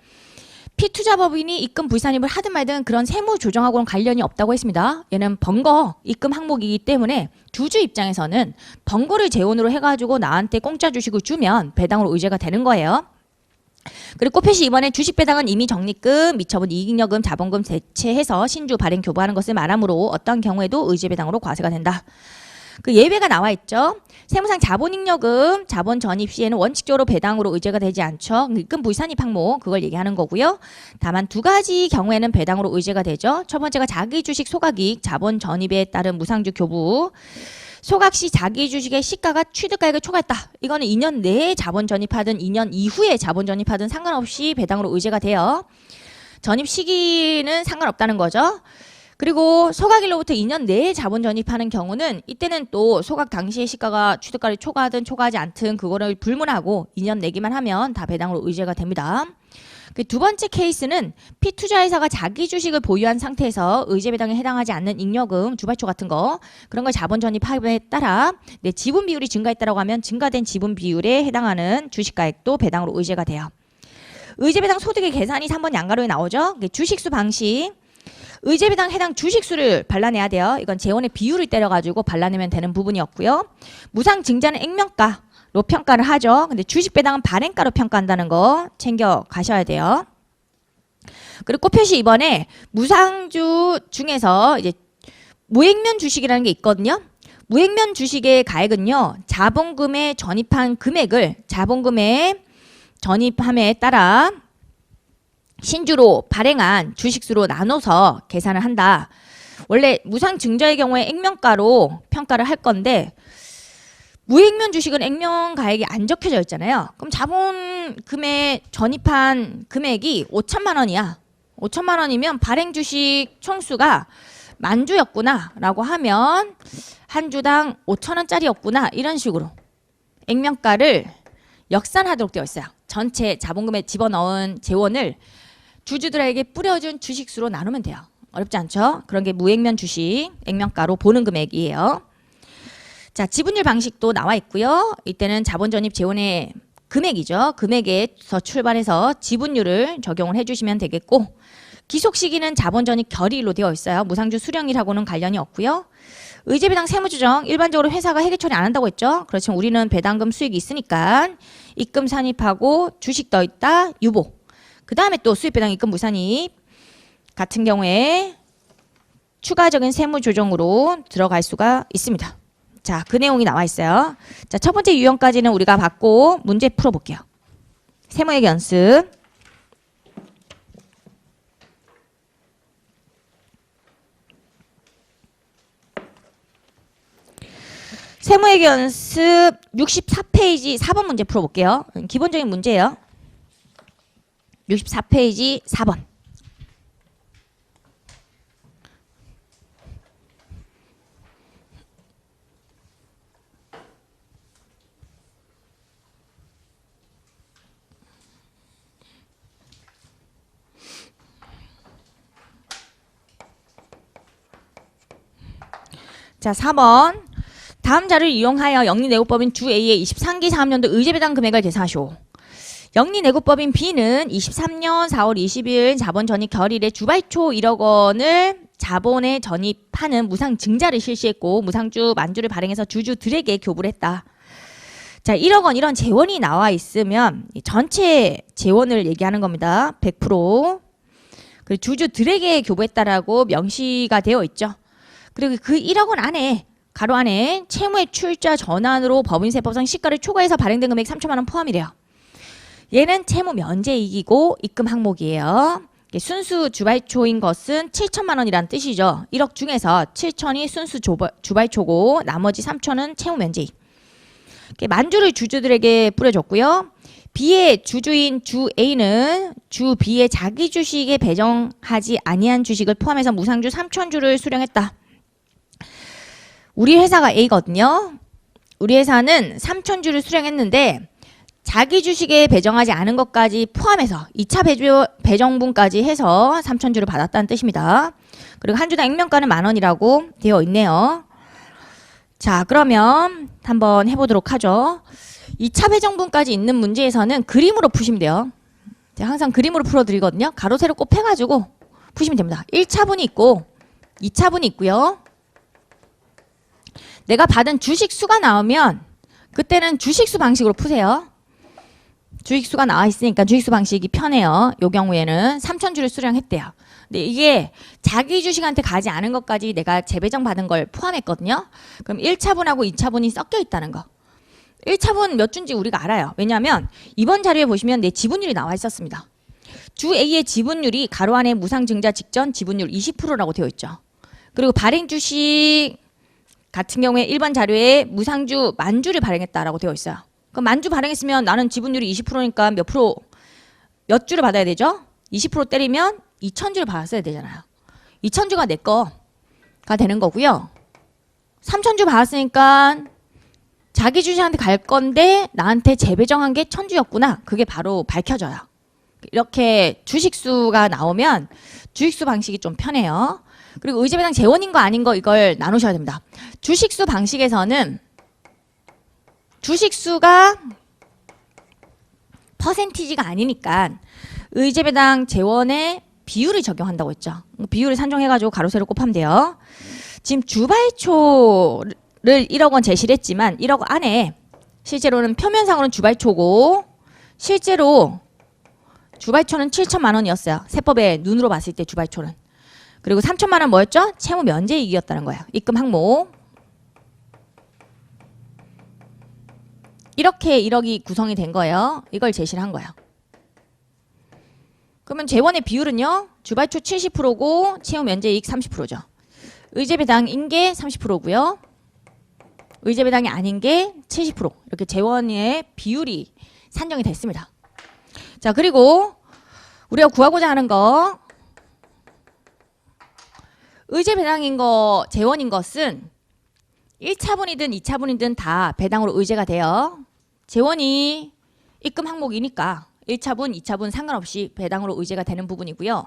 피투자법인이 입금 불산입을 하든 말든 그런 세무 조정하고는 관련이 없다고 했습니다. 얘는 번거 입금 항목이기 때문에 주주 입장에서는 번거를 재원으로 해가지고 나한테 공짜 주식을 주면 배당으로 의제가 되는 거예요. 그리고 꽃표시 2번에 주식 배당은 이미 적립금, 미처분 이익여금, 자본금 대체해서 신주 발행 교부하는 것을 말하므로 어떤 경우에도 의제 배당으로 과세가 된다. 그 예외가 나와 있죠. 세무상 자본잉여금, 자본 전입 시에는 원칙적으로 배당으로 의제가 되지 않죠. 입금 불산입 항목 그걸 얘기하는 거고요. 다만 두 가지 경우에는 배당으로 의제가 되죠. 첫 번째가 자기 주식 소각이익, 자본 전입에 따른 무상주 교부. 소각 시 자기 주식의 시가가 취득가액을 초과했다. 이거는 2년 내에 자본 전입하든 2년 이후에 자본 전입하든 상관없이 배당으로 의제가 돼요. 전입 시기는 상관없다는 거죠. 그리고 소각일로부터 2년 내에 자본 전입하는 경우는 이때는 또 소각 당시의 시가가 취득가를 초과하든 초과하지 않든 그거를 불문하고 2년 내기만 하면 다 배당으로 의제가 됩니다. 그 두 번째 케이스는 피투자회사가 자기 주식을 보유한 상태에서 의제 배당에 해당하지 않는 잉여금, 주발초 같은 거 그런 걸 자본 전입함에 따라 내 지분 비율이 증가했다고 하면 증가된 지분 비율에 해당하는 주식가액도 배당으로 의제가 돼요. 의제 배당 소득의 계산이 3번 양가로에 나오죠. 주식수 방식. 의제배당 해당 주식수를 발라내야 돼요. 이건 재원의 비율을 때려가지고 발라내면 되는 부분이었고요. 무상 증자는 액면가로 평가를 하죠. 근데 주식배당은 발행가로 평가한다는 거 챙겨 가셔야 돼요. 그리고 꽃표시 2번에 무상주 중에서 이제 무액면 주식이라는 게 있거든요. 무액면 주식의 가액은요. 자본금에 전입한 금액을 자본금에 전입함에 따라 신주로 발행한 주식수로 나눠서 계산을 한다. 원래 무상증자의 경우에 액면가로 평가를 할 건데 무액면 주식은 액면 가액이 안 적혀져 있잖아요. 그럼 자본금에 전입한 금액이 5천만 원이야. 5천만 원이면 발행 주식 총수가 만주였구나 라고 하면 한 주당 5천 원짜리였구나 이런 식으로 액면가를 역산하도록 되어 있어요. 전체 자본금에 집어넣은 재원을 주주들에게 뿌려준 주식수로 나누면 돼요. 어렵지 않죠? 그런 게 무액면 주식, 액면가로 보는 금액이에요. 자, 지분율 방식도 나와 있고요. 이때는 자본 전입 재원의 금액이죠. 금액에서 출발해서 지분율을 적용을 해주시면 되겠고 기속 시기는 자본 전입 결의일로 되어 있어요. 무상주 수령일하고는 관련이 없고요. 의제배당 세무조정 일반적으로 회사가 회계 처리 안 한다고 했죠. 그렇지만 우리는 배당금 수익이 있으니까 입금 산입하고 주식 더 있다 유보. 그 다음에 또 수익배당 입금 무산입 같은 경우에 추가적인 세무조정으로 들어갈 수가 있습니다. 자, 그 내용이 나와 있어요. 자, 첫 번째 유형까지는 우리가 봤고 문제 풀어볼게요. 세무회계 연습. 세무회계 연습 64페이지 4번 문제 풀어볼게요. 기본적인 문제예요. 64페이지 4번. 자, 4번. 다음 자료를 이용하여 영리내고법인 주 A의 23기 사업년도 의제배당 금액을 계산하시오. 영리내고법인 B는 23년 4월 20일 자본 전입 결의일에 주발초 1억 원을 자본에 전입하는 무상 증자를 실시했고 무상주 만주를 발행해서 주주들에게 교부를 했다. 자, 1억 원 이런 재원이 나와 있으면 전체 재원을 얘기하는 겁니다. 100%. 그리고 주주들에게 교부했다라고 명시가 되어 있죠. 그리고 그 1억 원 안에 가로 안에 채무의 출자 전환으로 법인세법상 시가를 초과해서 발행된 금액 3천만 원 포함이래요. 얘는 채무 면제이익이고 입금 항목이에요. 순수 주발초인 것은 7천만 원이란 뜻이죠. 1억 중에서 7천이 순수 주발초고 나머지 3천은 채무 면제익. 만주를 주주들에게 뿌려줬고요. B의 주주인 주 A는 주 B의 자기 주식에 배정하지 아니한 주식을 포함해서 무상주 3천주를 수령했다. 우리 회사가 A거든요. 우리 회사는 3천주를 수령했는데 자기 주식에 배정하지 않은 것까지 포함해서 2차 배정분까지 해서 3천주를 받았다는 뜻입니다. 그리고 한 주당 액면가는 10,000원이라고 되어 있네요. 자, 그러면 한번 해보도록 하죠. 2차 배정분까지 있는 문제에서는 그림으로 푸시면 돼요. 제가 항상 그림으로 풀어드리거든요. 가로 세로 꼭 펴가지고 푸시면 됩니다. 1차분이 있고 2차분이 있고요. 내가 받은 주식 수가 나오면 그때는 주식수 방식으로 푸세요. 주식수가 나와 있으니까 주식수 방식이 편해요. 이 경우에는 3천주를 수령했대요. 근데 이게 자기 주식한테 가지 않은 것까지 내가 재배정 받은 걸 포함했거든요. 그럼 1차분하고 2차분이 섞여 있다는 거. 1차분 몇 주인지 우리가 알아요. 왜냐하면 이번 자료에 보시면 내 지분율이 나와 있었습니다. 주 A의 지분율이 가로 안에 무상증자 직전 지분율 20%라고 되어 있죠. 그리고 발행 주식 같은 경우에 1번 자료에 무상주 만주를 발행했다라고 되어 있어요. 그럼 만주 발행했으면 나는 지분율이 20%니까 몇 프로, 몇 주를 받아야 되죠? 20% 때리면 2,000주를 받았어야 되잖아요. 2,000주가 내 거가 되는 거고요. 3,000주 받았으니까 자기 주식한테 갈 건데 나한테 재배정한 게 1,000주였구나. 그게 바로 밝혀져요. 이렇게 주식수가 나오면 주식수 방식이 좀 편해요. 그리고 의제배당 재원인 거 아닌 거 이걸 나누셔야 됩니다. 주식수 방식에서는 주식수가 퍼센티지가 아니니까 의제배당 재원의 비율을 적용한다고 했죠. 비율을 산정해가지고 가로 세로 곱하면 돼요. 지금 주발초를 1억 원 제시를 했지만 1억 안에 실제로는 표면상으로는 주발초고 실제로 주발초는 7천만 원이었어요. 세법의 눈으로 봤을 때 주발초는. 그리고 3천만 원 뭐였죠? 채무 면제이익이었다는 거예요. 입금 항목. 이렇게 1억이 구성이 된 거예요. 이걸 제시를 한 거예요. 그러면 재원의 비율은요. 주발초 70%고 채무 면제이익 30%죠. 의제배당인 게 30%고요. 의제배당이 아닌 게 70%. 이렇게 재원의 비율이 산정이 됐습니다. 자, 그리고 우리가 구하고자 하는 거 의제배당인 거, 재원인 것은 1차분이든 2차분이든 다 배당으로 의제가 돼요. 재원이 입금 항목이니까 1차분, 2차분 상관없이 배당으로 의제가 되는 부분이고요.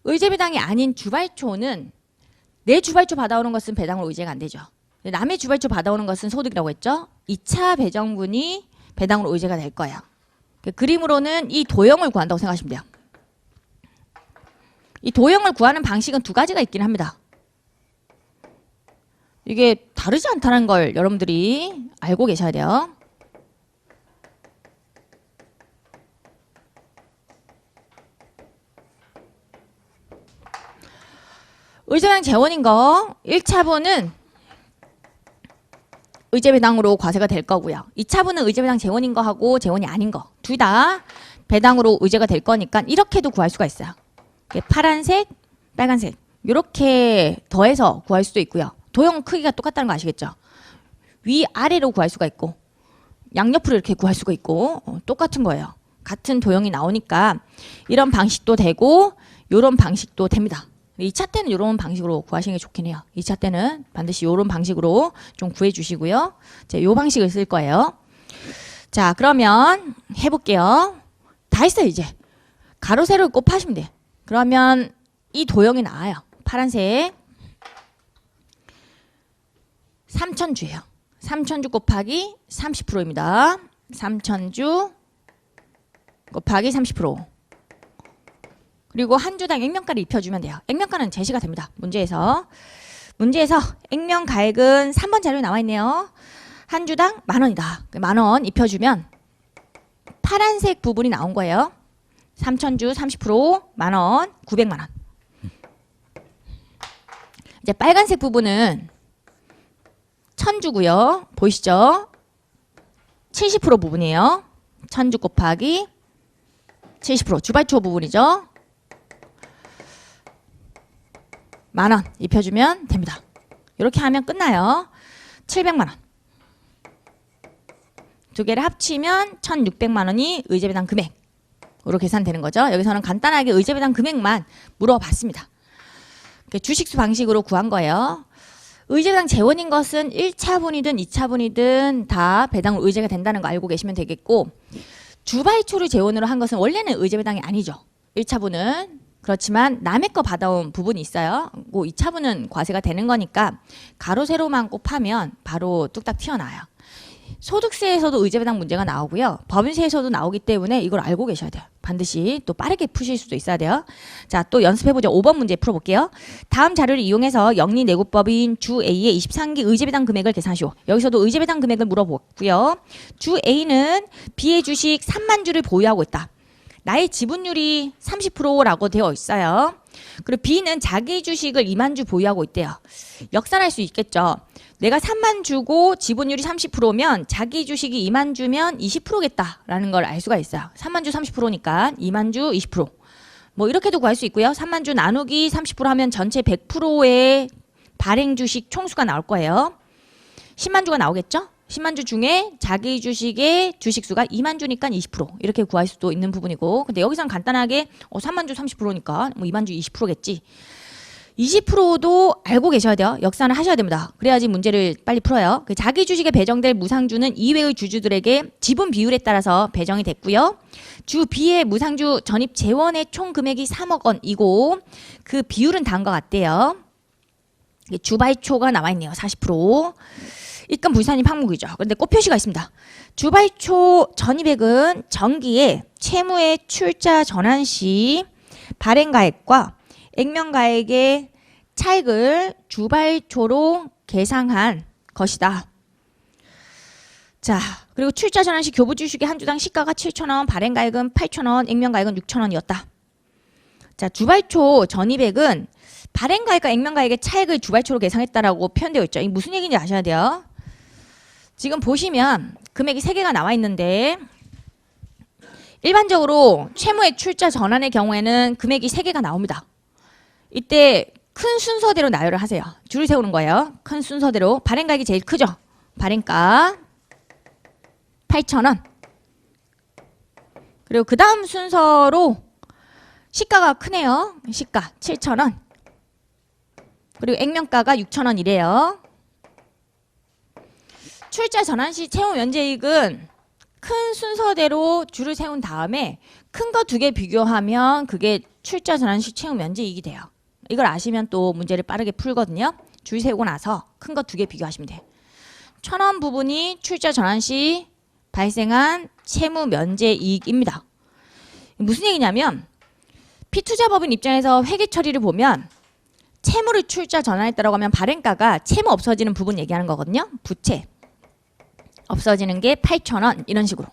의제배당이 아닌 주발초는 내 주발초 받아오는 것은 배당으로 의제가 안 되죠. 남의 주발초 받아오는 것은 소득이라고 했죠. 2차 배정분이 배당으로 의제가 될 거예요. 그림으로는 이 도형을 구한다고 생각하시면 돼요. 이 도형을 구하는 방식은 두 가지가 있긴 합니다. 이게 다르지 않다는 걸 여러분들이 알고 계셔야 돼요. 의제배당 재원인 거 1차분은 의제배당으로 과세가 될 거고요. 2차분은 의제배당 재원인 거하고 재원이 아닌 거 둘 다 배당으로 의제가 될 거니까 이렇게도 구할 수가 있어요. 파란색, 빨간색 이렇게 더해서 구할 수도 있고요. 도형 크기가 똑같다는 거 아시겠죠? 위아래로 구할 수가 있고 양옆으로 이렇게 구할 수가 있고 똑같은 거예요. 같은 도형이 나오니까 이런 방식도 되고 이런 방식도 됩니다. 2차 때는 이런 방식으로 구하시는 게 좋긴 해요. 2차 때는 반드시 이런 방식으로 좀 구해주시고요. 이 방식을 쓸 거예요. 자, 그러면 해볼게요. 다 했어요, 이제. 가로, 세로를 곱하시면 돼요. 그러면 이 도형이 나와요. 파란색. 3,000주예요. 3,000주 곱하기 30%입니다. 3,000주 곱하기 30%. 그리고 한 주당 액면가를 입혀주면 돼요. 액면가는 제시가 됩니다. 문제에서 액면 가액은 3번 자료에 나와 있네요. 한 주당 10,000원이다. 10,000원 입혀주면 파란색 부분이 나온 거예요. 3,000주 30% 10,000원 900만 원. 이제 빨간색 부분은 1,000주고요. 보이시죠? 70% 부분이에요. 1,000주 곱하기 70% 주발초 부분이죠. 만 원 입혀주면 됩니다. 이렇게 하면 끝나요. 700만 원. 두 개를 합치면 1,600만 원이 의제배당 금액으로 계산되는 거죠. 여기서는 간단하게 의제배당 금액만 물어봤습니다. 주식수 방식으로 구한 거예요. 의제배당 재원인 것은 1차분이든 2차분이든 다 배당으로 의제가 된다는 거 알고 계시면 되겠고, 주발초를 재원으로 한 것은 원래는 의제배당이 아니죠. 1차분은. 그렇지만 남의 거 받아온 부분이 있어요. 2차분은 과세가 되는 거니까 가로 세로만 곱하면 바로 뚝딱 튀어나와요. 소득세에서도 의제배당 문제가 나오고요. 법인세에서도 나오기 때문에 이걸 알고 계셔야 돼요. 반드시 또 빠르게 푸실 수도 있어야 돼요. 자, 또 연습해보죠. 5번 문제 풀어볼게요. 다음 자료를 이용해서 영리내구법인 주 A의 23기 의제배당 금액을 계산하시오. 여기서도 의제배당 금액을 물어보고요. 주 A는 B의 주식 3만 주를 보유하고 있다. 나의 지분율이 30%라고 되어 있어요. 그리고 B는 자기 주식을 2만 주 보유하고 있대요. 역산할 수 있겠죠. 내가 3만 주고 지분율이 30%면 자기 주식이 2만 주면 20%겠다라는 걸 알 수가 있어요. 3만 주 30%니까 2만 주 20%. 뭐 이렇게도 구할 수 있고요. 3만 주 나누기 30% 하면 전체 100%의 발행 주식 총수가 나올 거예요. 10만 주가 나오겠죠? 10만 주 중에 자기 주식의 주식수가 2만 주니까 20% 이렇게 구할 수도 있는 부분이고, 근데 여기서는 간단하게 3만 주 30%니까 뭐 2만 주 20%겠지. 20%도 알고 계셔야 돼요. 역산을 하셔야 됩니다. 그래야지 문제를 빨리 풀어요. 자기 주식에 배정될 무상주는 이외의 주주들에게 지분 비율에 따라서 배정이 됐고요. 주 B의 무상주 전입 재원의 총 금액이 3억 원이고 그 비율은 다음과 같대요. 주발초가 나와 있네요. 40%. 입금 불산입 항목이죠. 그런데 꼭 표시가 있습니다. 주발초 전입액은 정기에 채무의 출자 전환 시 발행가액과 액면가액의 차익을 주발초로 계상한 것이다. 자, 그리고 출자 전환 시 교부 주식의 한 주당 시가가 7,000원, 발행가액은 8,000원, 액면가액은 6,000원이었다. 자, 주발초 전입액은 발행가액과 액면가액의 차익을 주발초로 계상했다라고 표현되어 있죠. 이게 무슨 얘기인지 아셔야 돼요. 지금 보시면 금액이 3개가 나와 있는데 일반적으로 채무의 출자 전환의 경우에는 금액이 3개가 나옵니다. 이때 큰 순서대로 나열을 하세요. 줄을 세우는 거예요. 큰 순서대로. 발행가액이 제일 크죠. 발행가 8,000원. 그리고 그 다음 순서로 시가가 크네요. 시가 7,000원. 그리고 액면가가 6,000원이래요. 출자 전환 시 채무 면제이익은 큰 순서대로 줄을 세운 다음에 큰 거 2개 비교하면 그게 출자 전환 시 채무 면제이익이 돼요. 이걸 아시면 또 문제를 빠르게 풀거든요. 줄 세우고 나서 큰 거 2개 비교하시면 돼요. 1,000원 부분이 출자 전환 시 발생한 채무 면제이익입니다. 무슨 얘기냐면 피투자법인 입장에서 회계 처리를 보면 채무를 출자 전환했다고 하면 발행가가 채무 없어지는 부분 얘기하는 거거든요. 부채 없어지는 게 8,000원 이런 식으로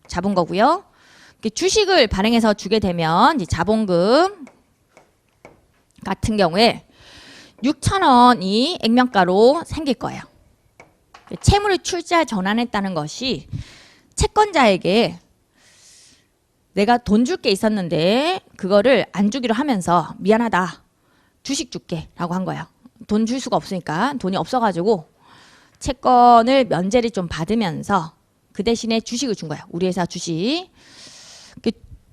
잡은 거고요. 주식을 발행해서 주게 되면 이제 자본금 같은 경우에 6,000원이 액면가로 생길 거예요. 채무를 출자 전환했다는 것이 채권자에게 내가 돈 줄 게 있었는데 그거를 안 주기로 하면서 미안하다. 주식 줄게 라고 한 거예요. 돈 줄 수가 없으니까 돈이 없어가지고 채권을 면제를 좀 받으면서 그 대신에 주식을 준 거예요. 우리 회사 주식.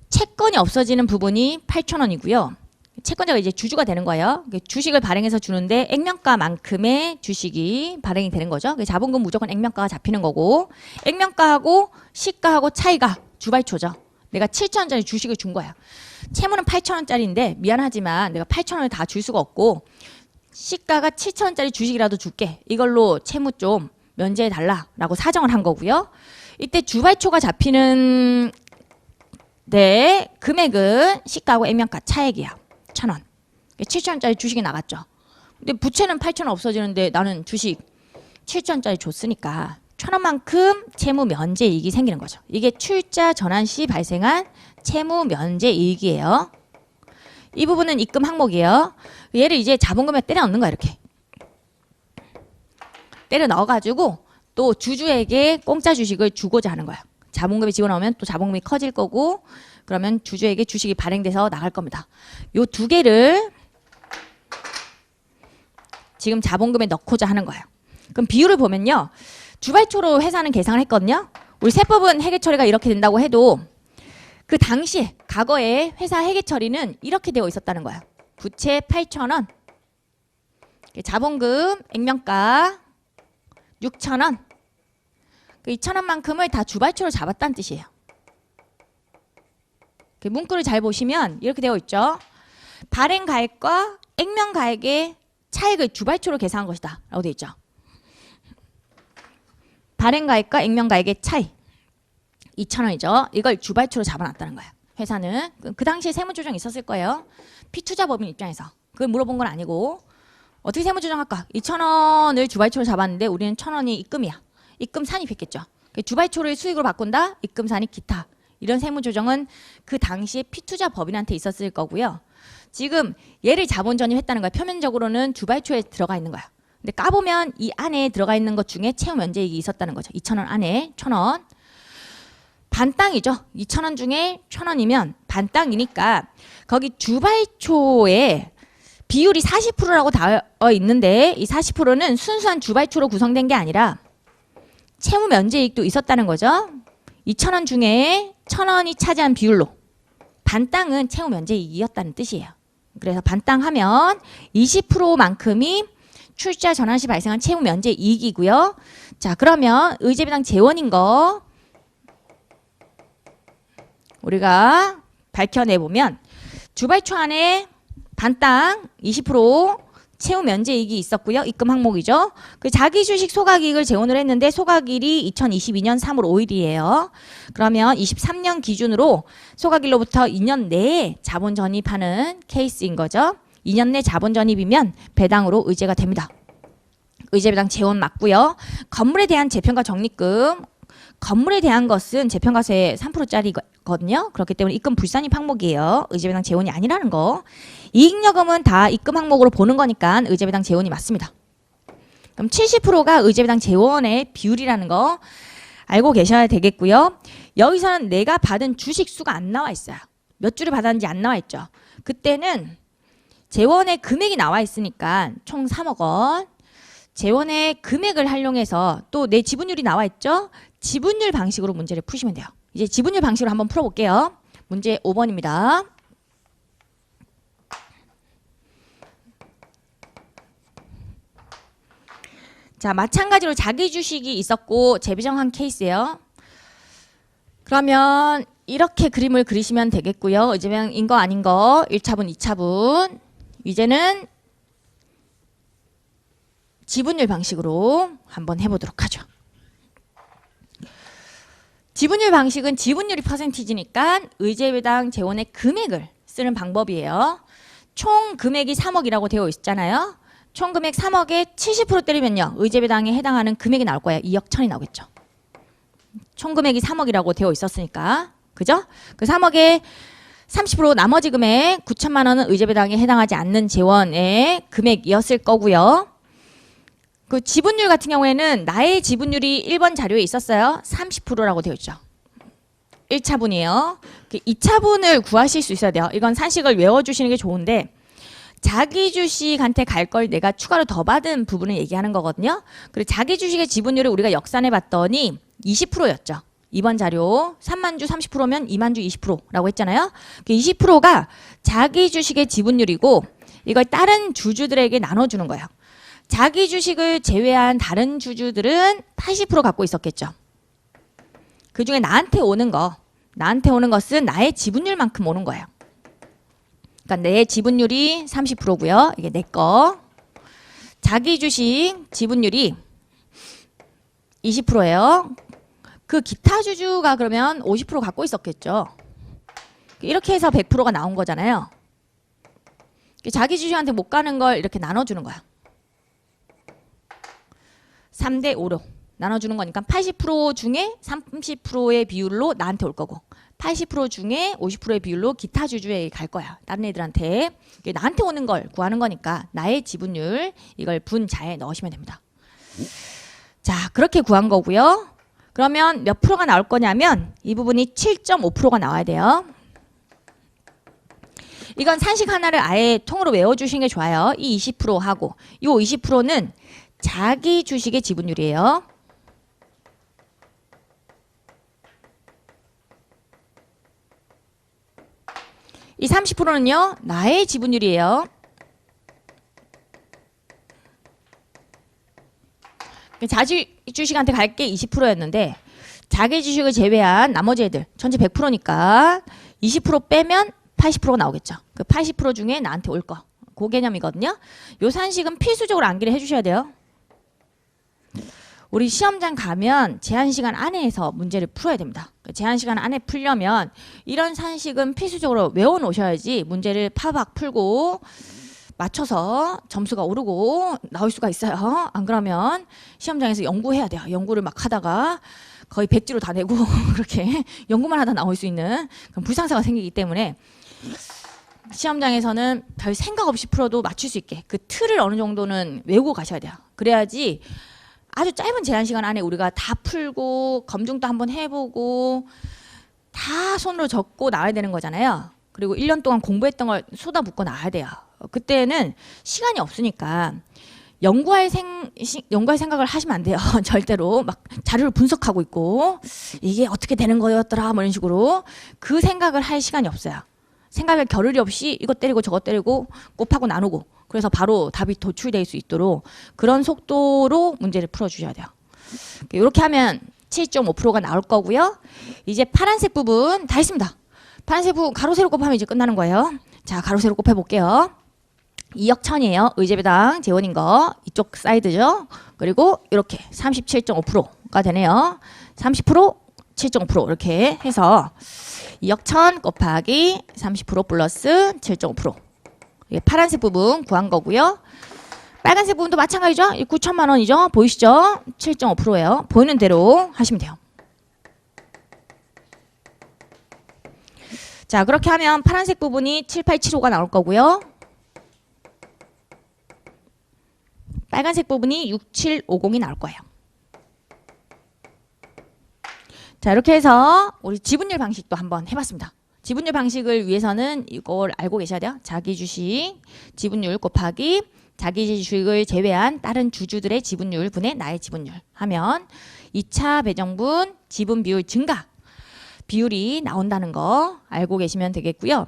채권이 없어지는 부분이 8,000원이고요. 채권자가 이제 주주가 되는 거예요. 주식을 발행해서 주는데 액면가만큼의 주식이 발행이 되는 거죠. 자본금 무조건 액면가가 잡히는 거고 액면가하고 시가하고 차이가 주발초죠. 내가 7,000원짜리 주식을 준 거야. 채무는 8,000원짜리인데 미안하지만 내가 8,000원을 다 줄 수가 없고 시가가 7,000원짜리 주식이라도 줄게. 이걸로 채무 좀 면제해달라라고 사정을 한 거고요. 이때 주발초가 잡히는 금액은 시가하고 액면가 차액이야. 1,000원. 7,000원짜리 주식이 나갔죠. 근데 부채는 8,000원 없어지는데 나는 주식 7,000원짜리 줬으니까 1,000원만큼 채무 면제이익이 생기는 거죠. 이게 출자 전환 시 발생한 채무 면제이익이에요. 이 부분은 입금 항목이에요. 얘를 이제 자본금에 때려 넣는 거야. 이렇게 때려 넣어가지고 또 주주에게 공짜 주식을 주고자 하는 거야. 자본금이 집어넣으면 또 자본금이 커질 거고 그러면 주주에게 주식이 발행돼서 나갈 겁니다. 요 2개를 지금 자본금에 넣고자 하는 거예요. 그럼 비율을 보면요. 주발초로 회사는 계산을 했거든요. 우리 세법은 회계 처리가 이렇게 된다고 해도 그 당시에 과거에 회사 회계 처리는 이렇게 되어 있었다는 거예요. 부채 8,000원, 자본금 액면가 6,000원, 그 2,000원만큼을 다 주발초로 잡았다는 뜻이에요. 문구를 잘 보시면 이렇게 되어 있죠. 발행가액과 액면가액의 차액을 주발초로 계산한 것이다 라고 되어 있죠. 발행가액과 액면가액의 차이 2,000원이죠. 이걸 주발초로 잡아놨다는 거예요. 회사는 그 당시에 세무조정이 있었을 거예요. 피투자법인 입장에서 그걸 물어본 건 아니고 어떻게 세무조정할까? 2,000원을 주발초로 잡았는데 우리는 1,000원이 입금이야. 입금 산입했겠죠. 주발초를 수익으로 바꾼다. 입금 산입 기타. 이런 세무조정은 그 당시에 피투자법인한테 있었을 거고요. 지금 얘를 자본 전입했다는 거야. 표면적으로는 주발초에 들어가 있는 거야. 근데 까보면 이 안에 들어가 있는 것 중에 채무 면제이익이 있었다는 거죠. 2,000원 안에 1,000원. 반땅이죠. 2,000원 중에 1,000원이면 반땅이니까 거기 주발초에 비율이 40%라고 닿아 있는데 이 40%는 순수한 주발초로 구성된 게 아니라 채무 면제이익도 있었다는 거죠. 2,000원 중에 1,000원이 차지한 비율로 반땅은 채무 면제이익이었다는 뜻이에요. 그래서 반땅하면 20%만큼이 출자 전환 시 발생한 채무 면제이익이고요. 자, 그러면 의제배당 재원인 거 우리가 밝혀내보면 주발초 안에 반땅 20% 채무 면제이익이 있었고요. 입금 항목이죠. 그 자기주식 소각이익을 재원을 했는데 소각일이 2022년 3월 5일이에요. 그러면 23년 기준으로 소각일로부터 2년 내에 자본 전입하는 케이스인 거죠. 2년 내 자본 전입이면 배당으로 의제가 됩니다. 의제배당 재원 맞고요. 건물에 대한 재평가 적립금. 건물에 대한 것은 재평가세 3%짜리거든요. 그렇기 때문에 입금 불산입 항목이에요. 의제배당 재원이 아니라는 거. 이익여금은 다 입금 항목으로 보는 거니까 의제배당 재원이 맞습니다. 그럼 70%가 의제배당 재원의 비율이라는 거 알고 계셔야 되겠고요. 여기서는 내가 받은 주식 수가 안 나와 있어요. 몇 주를 받았는지 안 나와 있죠. 그때는 재원의 금액이 나와 있으니까 총 3억 원. 재원의 금액을 활용해서 또 내 지분율이 나와 있죠. 지분율 방식으로 문제를 푸시면 돼요. 이제 지분율 방식으로 한번 풀어볼게요. 문제 5번입니다. 자, 마찬가지로 자기 주식이 있었고 재배정한 케이스예요. 그러면 이렇게 그림을 그리시면 되겠고요. 의제배당인 거 아닌 거 1차분, 2차분. 이제는 지분율 방식으로 한번 해보도록 하죠. 지분율 방식은 지분율이 퍼센티지니까 의제배당 재원의 금액을 쓰는 방법이에요. 총 금액이 3억이라고 되어 있잖아요. 총 금액 3억에 70% 때리면요. 의제배당에 해당하는 금액이 나올 거예요. 2억 1천이 나오겠죠. 총 금액이 3억이라고 되어 있었으니까. 그죠? 그 3억에 30% 나머지 금액 9천만 원은 의제배당에 해당하지 않는 재원의 금액이었을 거고요. 그 지분율 같은 경우에는 나의 지분율이 1번 자료에 있었어요. 30%라고 되어 있죠. 1차분이에요. 2차분을 구하실 수 있어야 돼요. 이건 산식을 외워주시는 게 좋은데 자기 주식한테 갈 걸 내가 추가로 더 받은 부분을 얘기하는 거거든요. 그리고 자기 주식의 지분율을 우리가 역산해 봤더니 20%였죠. 2번 자료 3만주 30%면 2만주 20%라고 했잖아요. 20%가 자기 주식의 지분율이고 이걸 다른 주주들에게 나눠주는 거예요. 자기 주식을 제외한 다른 주주들은 80% 갖고 있었겠죠. 그중에 나한테 오는 것은 나의 지분율만큼 오는 거예요. 그러니까 내 지분율이 30%고요. 이게 내 거. 자기 주식 지분율이 20%예요. 그 기타 주주가 그러면 50% 갖고 있었겠죠. 이렇게 해서 100%가 나온 거잖아요. 자기 주식한테 못 가는 걸 이렇게 나눠주는 거야. 3대 5로 나눠주는 거니까 80% 중에 30%의 비율로 나한테 올 거고 80% 중에 50%의 비율로 기타 주주에게 갈 거야. 다른 애들한테. 나한테 오는 걸 구하는 거니까 나의 지분율 이걸 분자에 넣으시면 됩니다. 자, 그렇게 구한 거고요. 그러면 몇 프로가 나올 거냐면 이 부분이 7.5%가 나와야 돼요. 이건 산식 하나를 아예 통으로 외워주시는 게 좋아요. 이 20% 하고 이 20%는 자기 주식의 지분율이에요. 이 30%는요. 나의 지분율이에요. 자기 주식한테 갈 게 20%였는데 자기 주식을 제외한 나머지 애들 전체 100%니까 20% 빼면 80%가 나오겠죠. 그 80% 중에 나한테 올 거. 그 개념이거든요. 요 산식은 필수적으로 암기를 해주셔야 돼요. 우리 시험장 가면 제한시간 안에서 문제를 풀어야 됩니다. 제한시간 안에 풀려면 이런 산식은 필수적으로 외워놓으셔야지 문제를 파박 풀고 맞춰서 점수가 오르고 나올 수가 있어요. 안 그러면 시험장에서 연구해야 돼요. 연구를 막 하다가 거의 백지로 다 내고 그렇게 연구만 하다 나올 수 있는 그런 불상사가 생기기 때문에 시험장에서는 별 생각 없이 풀어도 맞출 수 있게 그 틀을 어느 정도는 외우고 가셔야 돼요. 그래야지 아주 짧은 제한 시간 안에 우리가 다 풀고 검증도 한번 해보고 다 손으로 적고 나와야 되는 거잖아요. 그리고 1년 동안 공부했던 걸 쏟아붓고 나와야 돼요. 그때는 시간이 없으니까 연구할 생각을 하시면 안 돼요. 절대로 막 자료를 분석하고 있고 이게 어떻게 되는 거였더라 뭐 이런 식으로 그 생각을 할 시간이 없어요. 생각할 겨를이 없이 이것 때리고 저것 때리고 곱하고 나누고 그래서 바로 답이 도출될 수 있도록 그런 속도로 문제를 풀어주셔야 돼요. 이렇게 하면 7.5%가 나올 거고요. 이제 파란색 부분 다 했습니다. 파란색 부분 가로 세로 곱하면 이제 끝나는 거예요. 자, 가로 세로 곱해볼게요. 2억 1000이에요. 의제배당 재원인 거 이쪽 사이드죠. 그리고 이렇게 37.5%가 되네요. 30% 7.5% 이렇게 해서 2억 1000 곱하기 30% 플러스 7.5%. 이게 파란색 부분 구한 거고요. 빨간색 부분도 마찬가지죠. 9천만 원이죠. 보이시죠? 7.5%예요. 보이는 대로 하시면 돼요. 자, 그렇게 하면 파란색 부분이 7875가 나올 거고요. 빨간색 부분이 6750이 나올 거예요. 자, 이렇게 해서 우리 지분율 방식도 한번 해봤습니다. 지분율 방식을 위해서는 이걸 알고 계셔야 돼요. 자기 주식 지분율 곱하기 자기 주식을 제외한 다른 주주들의 지분율 분의 나의 지분율 하면 2차 배정분 지분 비율 증가 비율이 나온다는 거 알고 계시면 되겠고요.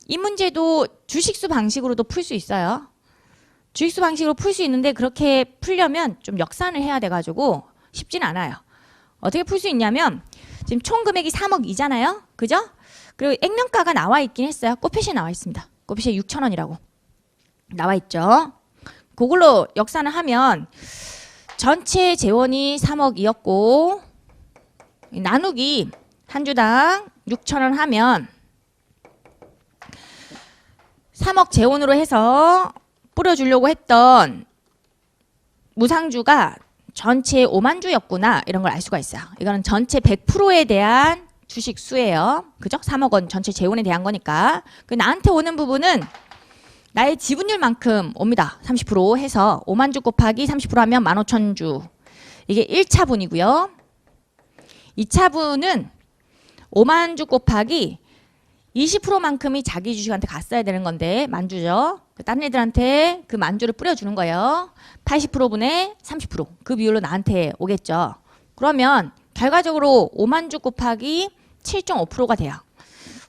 이 문제도 주식수 방식으로도 풀 수 있어요. 주식수 방식으로 풀 수 있는데 그렇게 풀려면 좀 역산을 해야 돼가지고 쉽지는 않아요. 어떻게 풀 수 있냐면 지금 총 금액이 3억 2잖아요. 그죠? 그리고 액면가가 나와 있긴 했어요. 꽃표시에 나와 있습니다. 꽃표시에 6,000원이라고 나와 있죠. 그걸로 역산을 하면 전체 재원이 3억 2였고 나누기 한 주당 6,000원 하면 3억 재원으로 해서 뿌려주려고 했던 무상주가 전체 5만 주였구나 이런 걸 알 수가 있어요. 이거는 전체 100%에 대한 주식 수예요. 그죠? 3억 원 전체 재원에 대한 거니까. 그 나한테 오는 부분은 나의 지분율만큼 옵니다. 30% 해서 5만 주 곱하기 30% 하면 15,000주. 이게 1차분이고요. 2차분은 5만 주 곱하기 20%만큼이 자기 주식한테 갔어야 되는 건데 만주죠. 다른 애들한테 그 만주를 뿌려주는 거예요. 80%분의 30% 그 비율로 나한테 오겠죠. 그러면 결과적으로 5만 주 곱하기 7.5%가 돼요.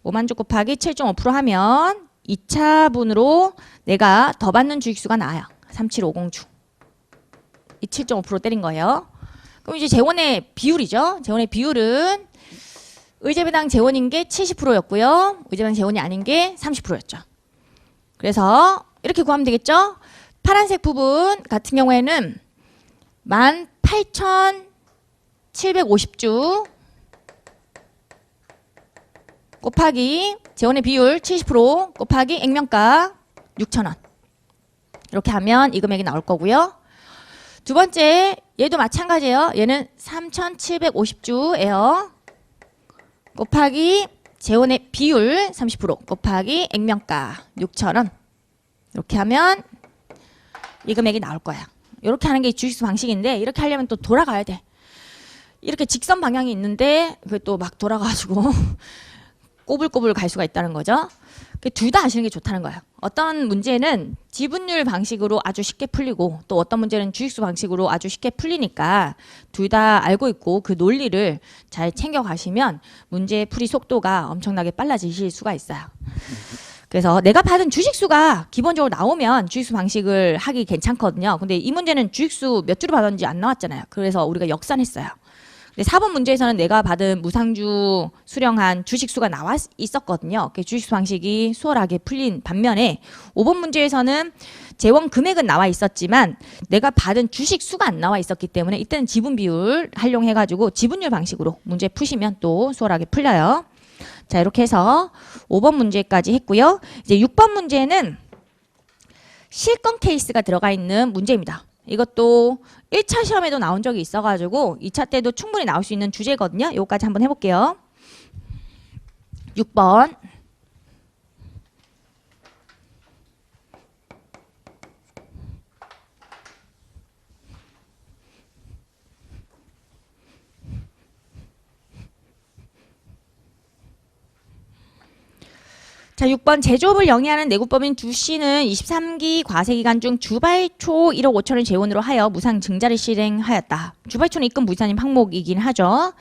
5만 주 곱하기 7.5% 하면 2차분으로 내가 더 받는 주식수가 나와요. 3750주. 이 7.5% 때린 거예요. 그럼 이제 재원의 비율이죠. 재원의 비율은 의제배당 재원인 게 70%였고요. 의제배당 재원이 아닌 게 30%였죠. 그래서 이렇게 구하면 되겠죠. 파란색 부분 같은 경우에는 18,750주 곱하기 재원의 비율 70% 곱하기 액면가 6,000원 이렇게 하면 이 금액이 나올 거고요. 두 번째 얘도 마찬가지예요. 얘는 3,750주예요. 곱하기 재원의 비율 30% 곱하기 액면가 6,000원 이렇게 하면 이 금액이 나올 거야. 이렇게 하는 게 주식수 방식인데 이렇게 하려면 또 돌아가야 돼. 이렇게 직선 방향이 있는데 그게 또 막 돌아가지고 꼬불꼬불 갈 수가 있다는 거죠. 둘 다 아시는 게 좋다는 거예요. 어떤 문제는 지분율 방식으로 아주 쉽게 풀리고 또 어떤 문제는 주식수 방식으로 아주 쉽게 풀리니까 둘 다 알고 있고 그 논리를 잘 챙겨가시면 문제 풀이 속도가 엄청나게 빨라지실 수가 있어요. 그래서 내가 받은 주식수가 기본적으로 나오면 주식수 방식을 하기 괜찮거든요. 근데 이 문제는 주식수 몇 주를 받았는지 안 나왔잖아요. 그래서 우리가 역산했어요. 근데 4번 문제에서는 내가 받은 무상주 수령한 주식수가 나와 있었거든요. 주식수 방식이 수월하게 풀린 반면에 5번 문제에서는 재원 금액은 나와 있었지만 내가 받은 주식수가 안 나와 있었기 때문에 이때는 지분 비율 활용해가지고 지분율 방식으로 문제 푸시면 또 수월하게 풀려요. 자, 이렇게 해서 5번 문제까지 했고요. 이제 6번 문제는 실권 케이스가 들어가 있는 문제입니다. 이것도 1차 시험에도 나온 적이 있어가지고 2차 때도 충분히 나올 수 있는 주제거든요. 요거까지 한번 해볼게요. 6번. 자, 6번 제조업을 영위하는 내국법인 두씨는 23기 과세기간 중 주발초 1억 5천을 재원으로 하여 무상 증자를 실행하였다. 주발초는 입금 무이사님 항목이긴 하죠.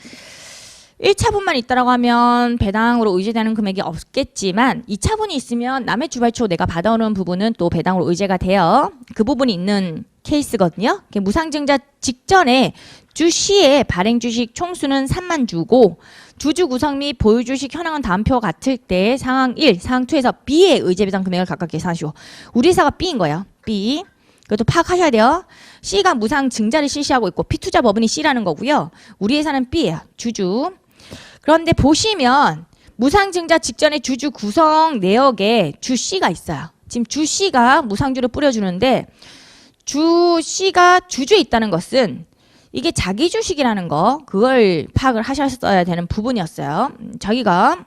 1차분만 있다라고 하면 배당으로 의제되는 금액이 없겠지만 2차분이 있으면 남의 주발초 내가 받아오는 부분은 또 배당으로 의제가 돼요. 그 부분이 있는 케이스거든요. 무상증자 직전에 주씨의 발행 주식 총수는 3만 주고 주주 구성 및 보유 주식 현황은 다음표와 같을 때 상황 1, 상황 2에서 B의 의제 배당 금액을 각각 계산하시오. 우리 회사가 B인 거예요. B. 그것도 파악하셔야 돼요. C가 무상 증자를 실시하고 있고 피투자 법인이 C라는 거고요. 우리 회사는 B예요. 주주. 그런데 보시면 무상 증자 직전에 주주 구성 내역에 주 C가 있어요. 지금 주 C가 무상주를 뿌려주는데 주 C가 주주에 있다는 것은 이게 자기 주식이라는 거 그걸 파악을 하셨어야 되는 부분이었어요. 자기가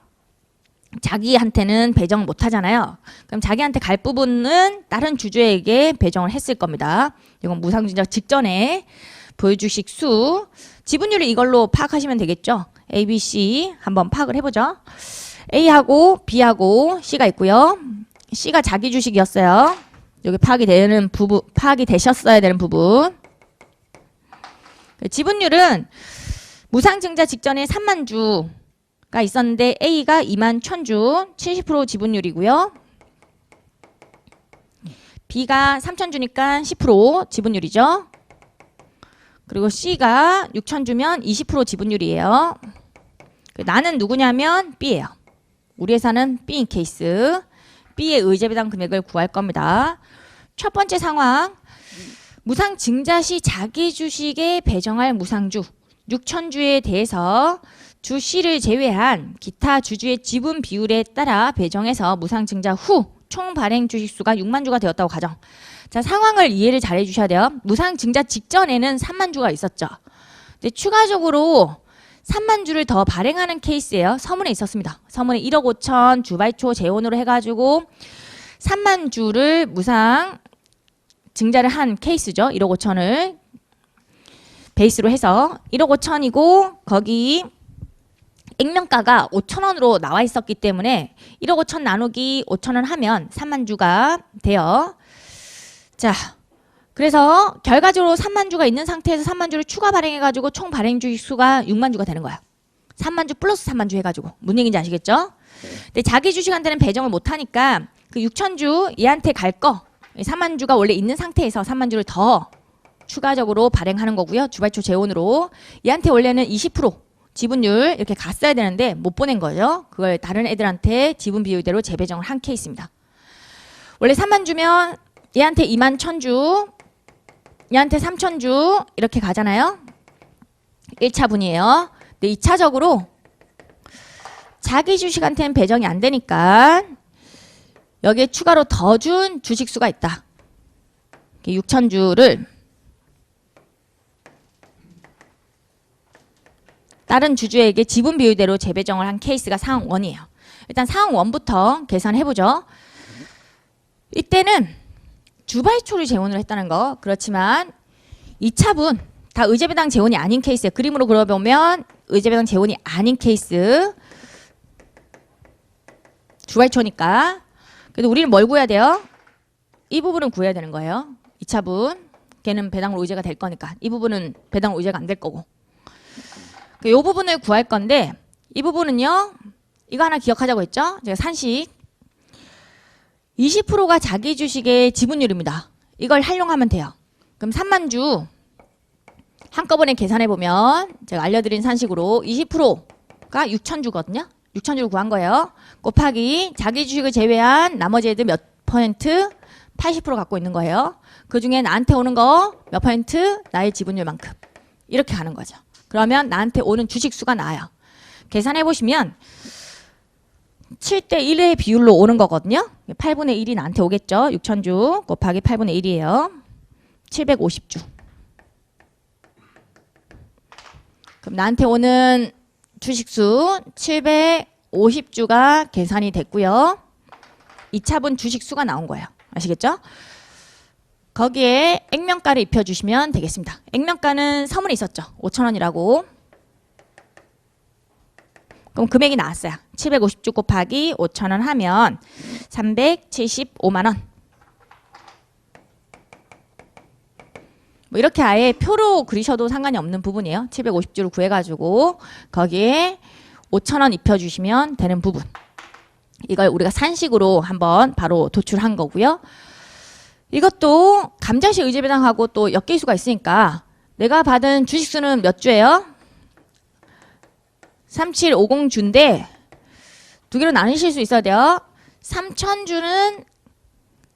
자기한테는 배정 못 하잖아요. 그럼 자기한테 갈 부분은 다른 주주에게 배정을 했을 겁니다. 이건 무상증자 직전에 보유주식 수 지분율을 이걸로 파악하시면 되겠죠. A, B, C 한번 파악을 해보죠. A하고 B하고 C가 있고요. C가 자기 주식이었어요. 여기 파악이 되는 부분, 파악이 되셨어야 되는 부분. 지분율은 무상증자 직전에 3만 주가 있었는데 A가 2만 1000주 70% 지분율이고요. B가 3000주니까 10% 지분율이죠. 그리고 C가 6000주면 20% 지분율이에요. 나는 누구냐면 B예요. 우리 회사는 B인 케이스. B의 의제배당 금액을 구할 겁니다. 첫 번째 상황. 무상 증자 시 자기 주식에 배정할 무상주 6,000주에 대해서 주 C를 제외한 기타 주주의 지분 비율에 따라 배정해서 무상 증자 후 총 발행 주식 수가 6만 주가 되었다고 가정. 자, 상황을 이해를 잘 해주셔야 돼요. 무상 증자 직전에는 3만 주가 있었죠. 근데 추가적으로 3만 주를 더 발행하는 케이스예요. 서문에 있었습니다. 서문에 1억 5천 주발초 재원으로 해가지고 3만 주를 무상 증자를 한 케이스죠. 1억 5천을 베이스로 해서 1억 5천이고 거기 액면가가 5천원으로 나와 있었기 때문에 1억 5천 나누기 5천원 하면 3만 주가 돼요. 자, 그래서 결과적으로 3만 주가 있는 상태에서 3만 주를 추가 발행해가지고 총 발행 주식 수가 6만 주가 되는 거야. 3만 주 플러스 3만 주 해가지고 무슨 얘기인지 아시겠죠? 근데 자기 주식한테는 배정을 못하니까 그 6천 주 얘한테 갈 거 3만 주가 원래 있는 상태에서 3만 주를 더 추가적으로 발행하는 거고요. 주발초 재원으로 얘한테 원래는 20% 지분율 이렇게 갔어야 되는데 못 보낸 거죠. 그걸 다른 애들한테 지분 비율대로 재배정을 한 케이스입니다. 원래 3만 주면 얘한테 2만 1000주 얘한테 3000주 이렇게 가잖아요. 1차분이에요. 근데 2차적으로 자기 주식한테는 배정이 안 되니까 여기에 추가로 더 준 주식수가 있다. 6,000주를 다른 주주에게 지분 비율대로 재배정을 한 케이스가 상황 1이에요. 일단 상황 1부터 계산해보죠. 이때는 주발초를 재원을 했다는 거. 그렇지만 2차분 다 의제배당 재원이 아닌 케이스예요. 그림으로 그려보면 의제배당 재원이 아닌 케이스. 주말초니까. 그래도 우리는 뭘 구해야 돼요? 이 부분은 구해야 되는 거예요. 2차분. 걔는 배당으로 의제가 될 거니까. 이 부분은 배당으로 의제가 안 될 거고. 이 부분을 구할 건데 이 부분은요. 이거 하나 기억하자고 했죠? 제가 산식. 20%가 자기 주식의 지분율입니다. 이걸 활용하면 돼요. 그럼 3만주 한꺼번에 계산해보면 제가 알려드린 산식으로 20%가 6천주거든요. 6천주를 구한 거예요. 곱하기 자기 주식을 제외한 나머지 애들 몇 퍼센트? 80% 갖고 있는 거예요. 그 중에 나한테 오는 거 몇 퍼센트? 나의 지분율만큼. 이렇게 가는 거죠. 그러면 나한테 오는 주식 수가 나와요. 계산해보시면 7대 1의 비율로 오는 거거든요. 8분의 1이 나한테 오겠죠. 6천주 곱하기 8분의 1이에요. 750주. 그럼 나한테 오는 주식수 750주가 계산이 됐고요. 2차분 주식수가 나온 거예요. 아시겠죠? 거기에 액면가를 입혀주시면 되겠습니다. 액면가는 서문에 있었죠. 5,000원이라고. 그럼 금액이 나왔어요. 750주 곱하기 5,000원 하면 375만원. 뭐 이렇게 아예 표로 그리셔도 상관이 없는 부분이에요. 750주를 구해가지고 거기에 5,000원 입혀주시면 되는 부분. 이걸 우리가 산식으로 한번 바로 도출한 거고요. 이것도 감자식 의제배당하고 또 엮일 수가 있으니까 내가 받은 주식수는 몇 주예요? 3750주인데 두 개로 나누실 수 있어야 돼요. 3000주는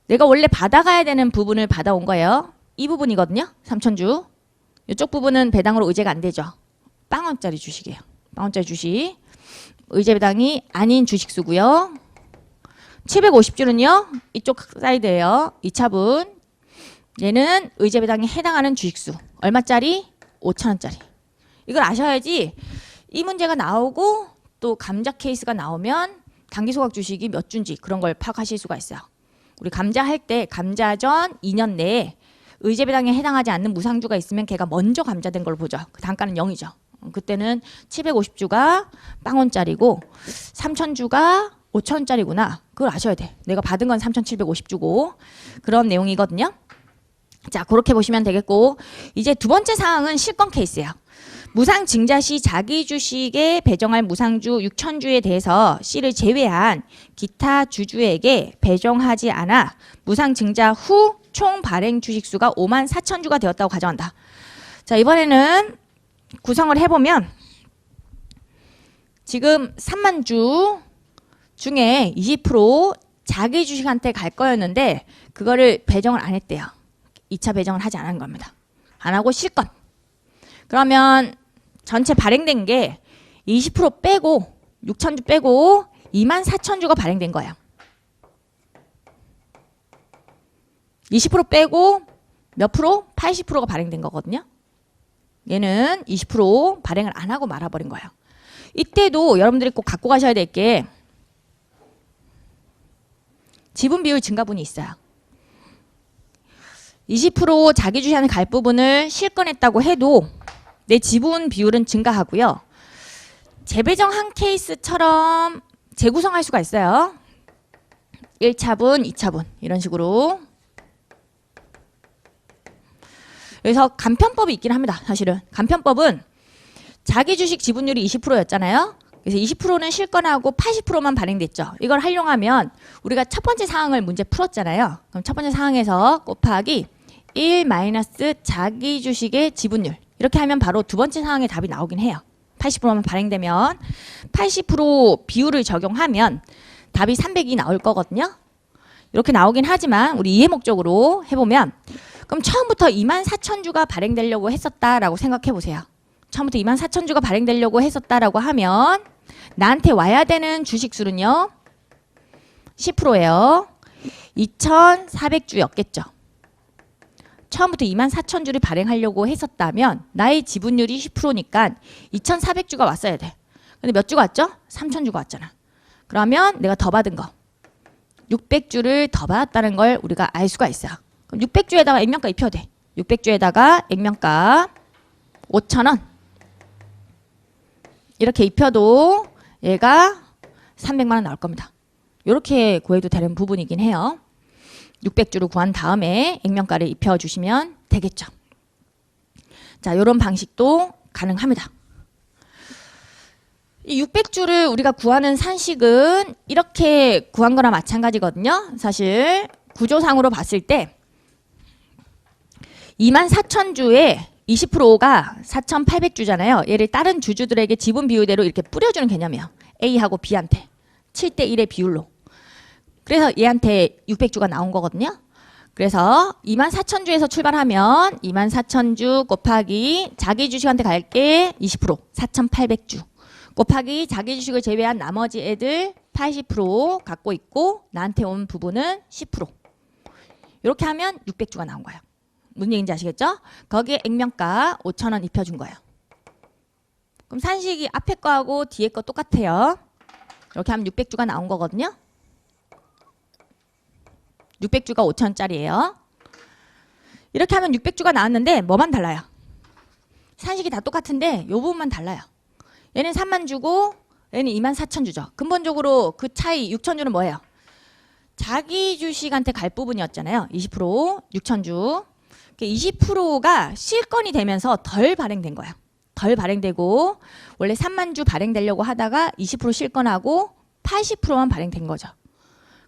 내가 원래 받아가야 되는 부분을 받아온 거예요. 이 부분이거든요. 3000주. 이쪽 부분은 배당으로 의제가 안 되죠. 빵원짜리 주식이에요. 빵원짜리 주식. 의제배당이 아닌 주식수고요. 750주는요. 이쪽 사이드예요. 2차분. 얘는 의제배당에 해당하는 주식수. 얼마짜리? 5,000원짜리. 이걸 아셔야지 이 문제가 나오고 또 감자 케이스가 나오면 단기소각 주식이 몇 주인지 그런 걸 파악하실 수가 있어요. 우리 감자 할 때 감자전 2년 내에 의제배당에 해당하지 않는 무상주가 있으면 걔가 먼저 감자된 걸 보죠. 그 단가는 0이죠. 그때는 750주가 빵원짜리고 3000주가 5,000원짜리구나. 그걸 아셔야 돼. 내가 받은 건 3,750주고 그런 내용이거든요. 자, 그렇게 보시면 되겠고 이제 두 번째 사항은 실권 케이스예요. 무상 증자 시 자기 주식에 배정할 무상주 6,000주에 대해서 C를 제외한 기타 주주에게 배정하지 않아 무상 증자 후 총 발행 주식수가 54,000주가 되었다고 가정한다. 자, 이번에는 구성을 해보면 지금 3만주 중에 20% 자기 주식한테 갈 거였는데 그거를 배정을 안 했대요. 2차 배정을 하지 않은 겁니다. 안 하고 실권. 그러면 전체 발행된 게 20% 빼고 6,000주 빼고 24,000주가 발행된 거예요. 20% 빼고 몇 프로? 80%가 발행된 거거든요. 얘는 20% 발행을 안 하고 말아버린 거예요. 이때도 여러분들이 꼭 갖고 가셔야 될 게 지분 비율 증가분이 있어요. 20% 자기 주식한테 갈 부분을 실권했다고 해도 내 지분 비율은 증가하고요. 재배정한 케이스처럼 재구성할 수가 있어요. 1차분, 2차분 이런 식으로. 그래서 간편법이 있긴 합니다. 사실은 간편법은 자기 주식 지분율이 20%였잖아요. 그래서 20%는 실권하고 80%만 발행됐죠. 이걸 활용하면 우리가 첫 번째 사항을 문제 풀었잖아요. 그럼 첫 번째 사항에서 곱하기 1 마이너스 자기 주식의 지분율 이렇게 하면 바로 두 번째 사항의 답이 나오긴 해요. 80%만 발행되면 80% 비율을 적용하면 답이 300이 나올 거거든요. 이렇게 나오긴 하지만 우리 이해 목적으로 해보면 그럼 처음부터 24,000주가 발행되려고 했었다라고 생각해 보세요. 처음부터 24,000주가 발행되려고 했었다라고 하면 나한테 와야 되는 주식수는요. 10%예요. 2,400주였겠죠. 처음부터 24,000주를 발행하려고 했었다면 나의 지분율이 10%니까 2,400주가 왔어야 돼. 근데 몇 주가 왔죠? 3,000주가 왔잖아. 그러면 내가 더 받은 거 600주를 더 받았다는 걸 우리가 알 수가 있어요. 그럼 600주에다가 액면가 입혀도 돼. 600주에다가 액면가 5,000원 이렇게 입혀도 얘가 300만 원 나올 겁니다. 이렇게 구해도 되는 부분이긴 해요. 600주를 구한 다음에 액면가를 입혀주시면 되겠죠. 자, 이런 방식도 가능합니다. 이 600주를 우리가 구하는 산식은 이렇게 구한 거나 마찬가지거든요. 사실 구조상으로 봤을 때 24,000주에 20%가 4,800주잖아요. 얘를 다른 주주들에게 지분 비율대로 이렇게 뿌려주는 개념이에요. A하고 B한테 7대 1의 비율로. 그래서 얘한테 600주가 나온 거거든요. 그래서 24,000주에서 출발하면 24,000주 곱하기 자기 주식한테 갈게 20% 4,800주 곱하기 자기 주식을 제외한 나머지 애들 80% 갖고 있고 나한테 온 부분은 10%. 이렇게 하면 600주가 나온 거예요. 무슨 얘기인지 아시겠죠? 거기에 액면가 5,000원 입혀준 거예요. 그럼 산식이 앞에 거하고 뒤에 거 똑같아요. 이렇게 하면 600주가 나온 거거든요. 600주가 5,000원짜리예요. 이렇게 하면 600주가 나왔는데 뭐만 달라요? 산식이 다 똑같은데 이 부분만 달라요. 얘는 3만 주고 얘는 24,000주죠. 근본적으로 그 차이 6,000주는 뭐예요? 자기 주식한테 갈 부분이었잖아요. 20% 6,000주. 20%가 실권이 되면서 덜 발행된 거예요. 덜 발행되고 원래 3만 주 발행되려고 하다가 20% 실권하고 80%만 발행된 거죠.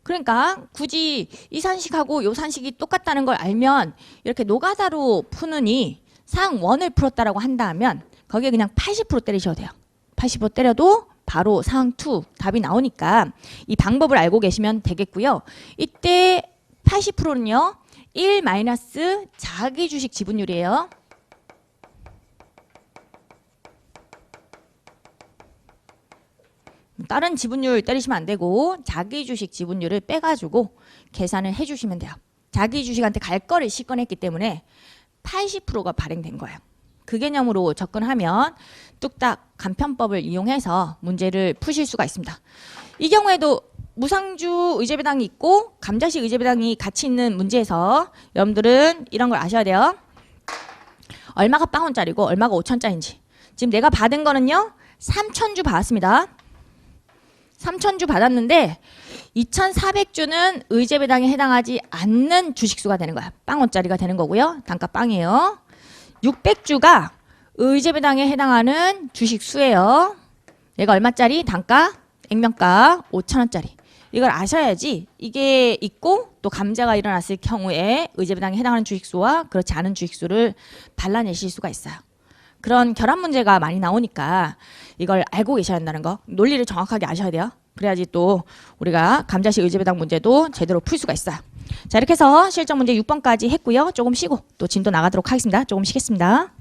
그러니까 굳이 이 산식하고 이 산식이 똑같다는 걸 알면 이렇게 노가다로 푸느니 상 1을 풀었다라고 한다면 거기에 그냥 80% 때리셔도 돼요. 80% 때려도 바로 상 2 답이 나오니까 이 방법을 알고 계시면 되겠고요. 이때 80%는요. 1 마이너스 자기 주식 지분율이에요. 다른 지분율 때리시면 안 되고 자기 주식 지분율을 빼가지고 계산을 해주시면 돼요. 자기 주식한테 갈 거를 실권했기 때문에 80%가 발행된 거예요. 그 개념으로 접근하면 뚝딱 간편법을 이용해서 문제를 푸실 수가 있습니다. 이 경우에도 무상주 의제배당이 있고 감자식 의제배당이 같이 있는 문제에서 여러분들은 이런 걸 아셔야 돼요. 얼마가 빵원짜리고 얼마가 5천짜리인지. 지금 내가 받은 거는요. 3,000주 받았습니다. 3,000주 받았는데 2,400주는 의제배당에 해당하지 않는 주식수가 되는 거야. 빵원짜리가 되는 거고요. 단가 빵이에요. 600주가 의제배당에 해당하는 주식수예요. 얘가 얼마짜리? 단가, 액면가 5,000원짜리. 이걸 아셔야지 이게 있고 또 감자가 일어났을 경우에 의제배당에 해당하는 주식수와 그렇지 않은 주식수를 발라내실 수가 있어요. 그런 결합 문제가 많이 나오니까 이걸 알고 계셔야 한다는 거. 논리를 정확하게 아셔야 돼요. 그래야지 또 우리가 감자식 의제배당 문제도 제대로 풀 수가 있어요. 자, 이렇게 해서 실전 문제 6번까지 했고요. 조금 쉬고 또 진도 나가도록 하겠습니다. 조금 쉬겠습니다.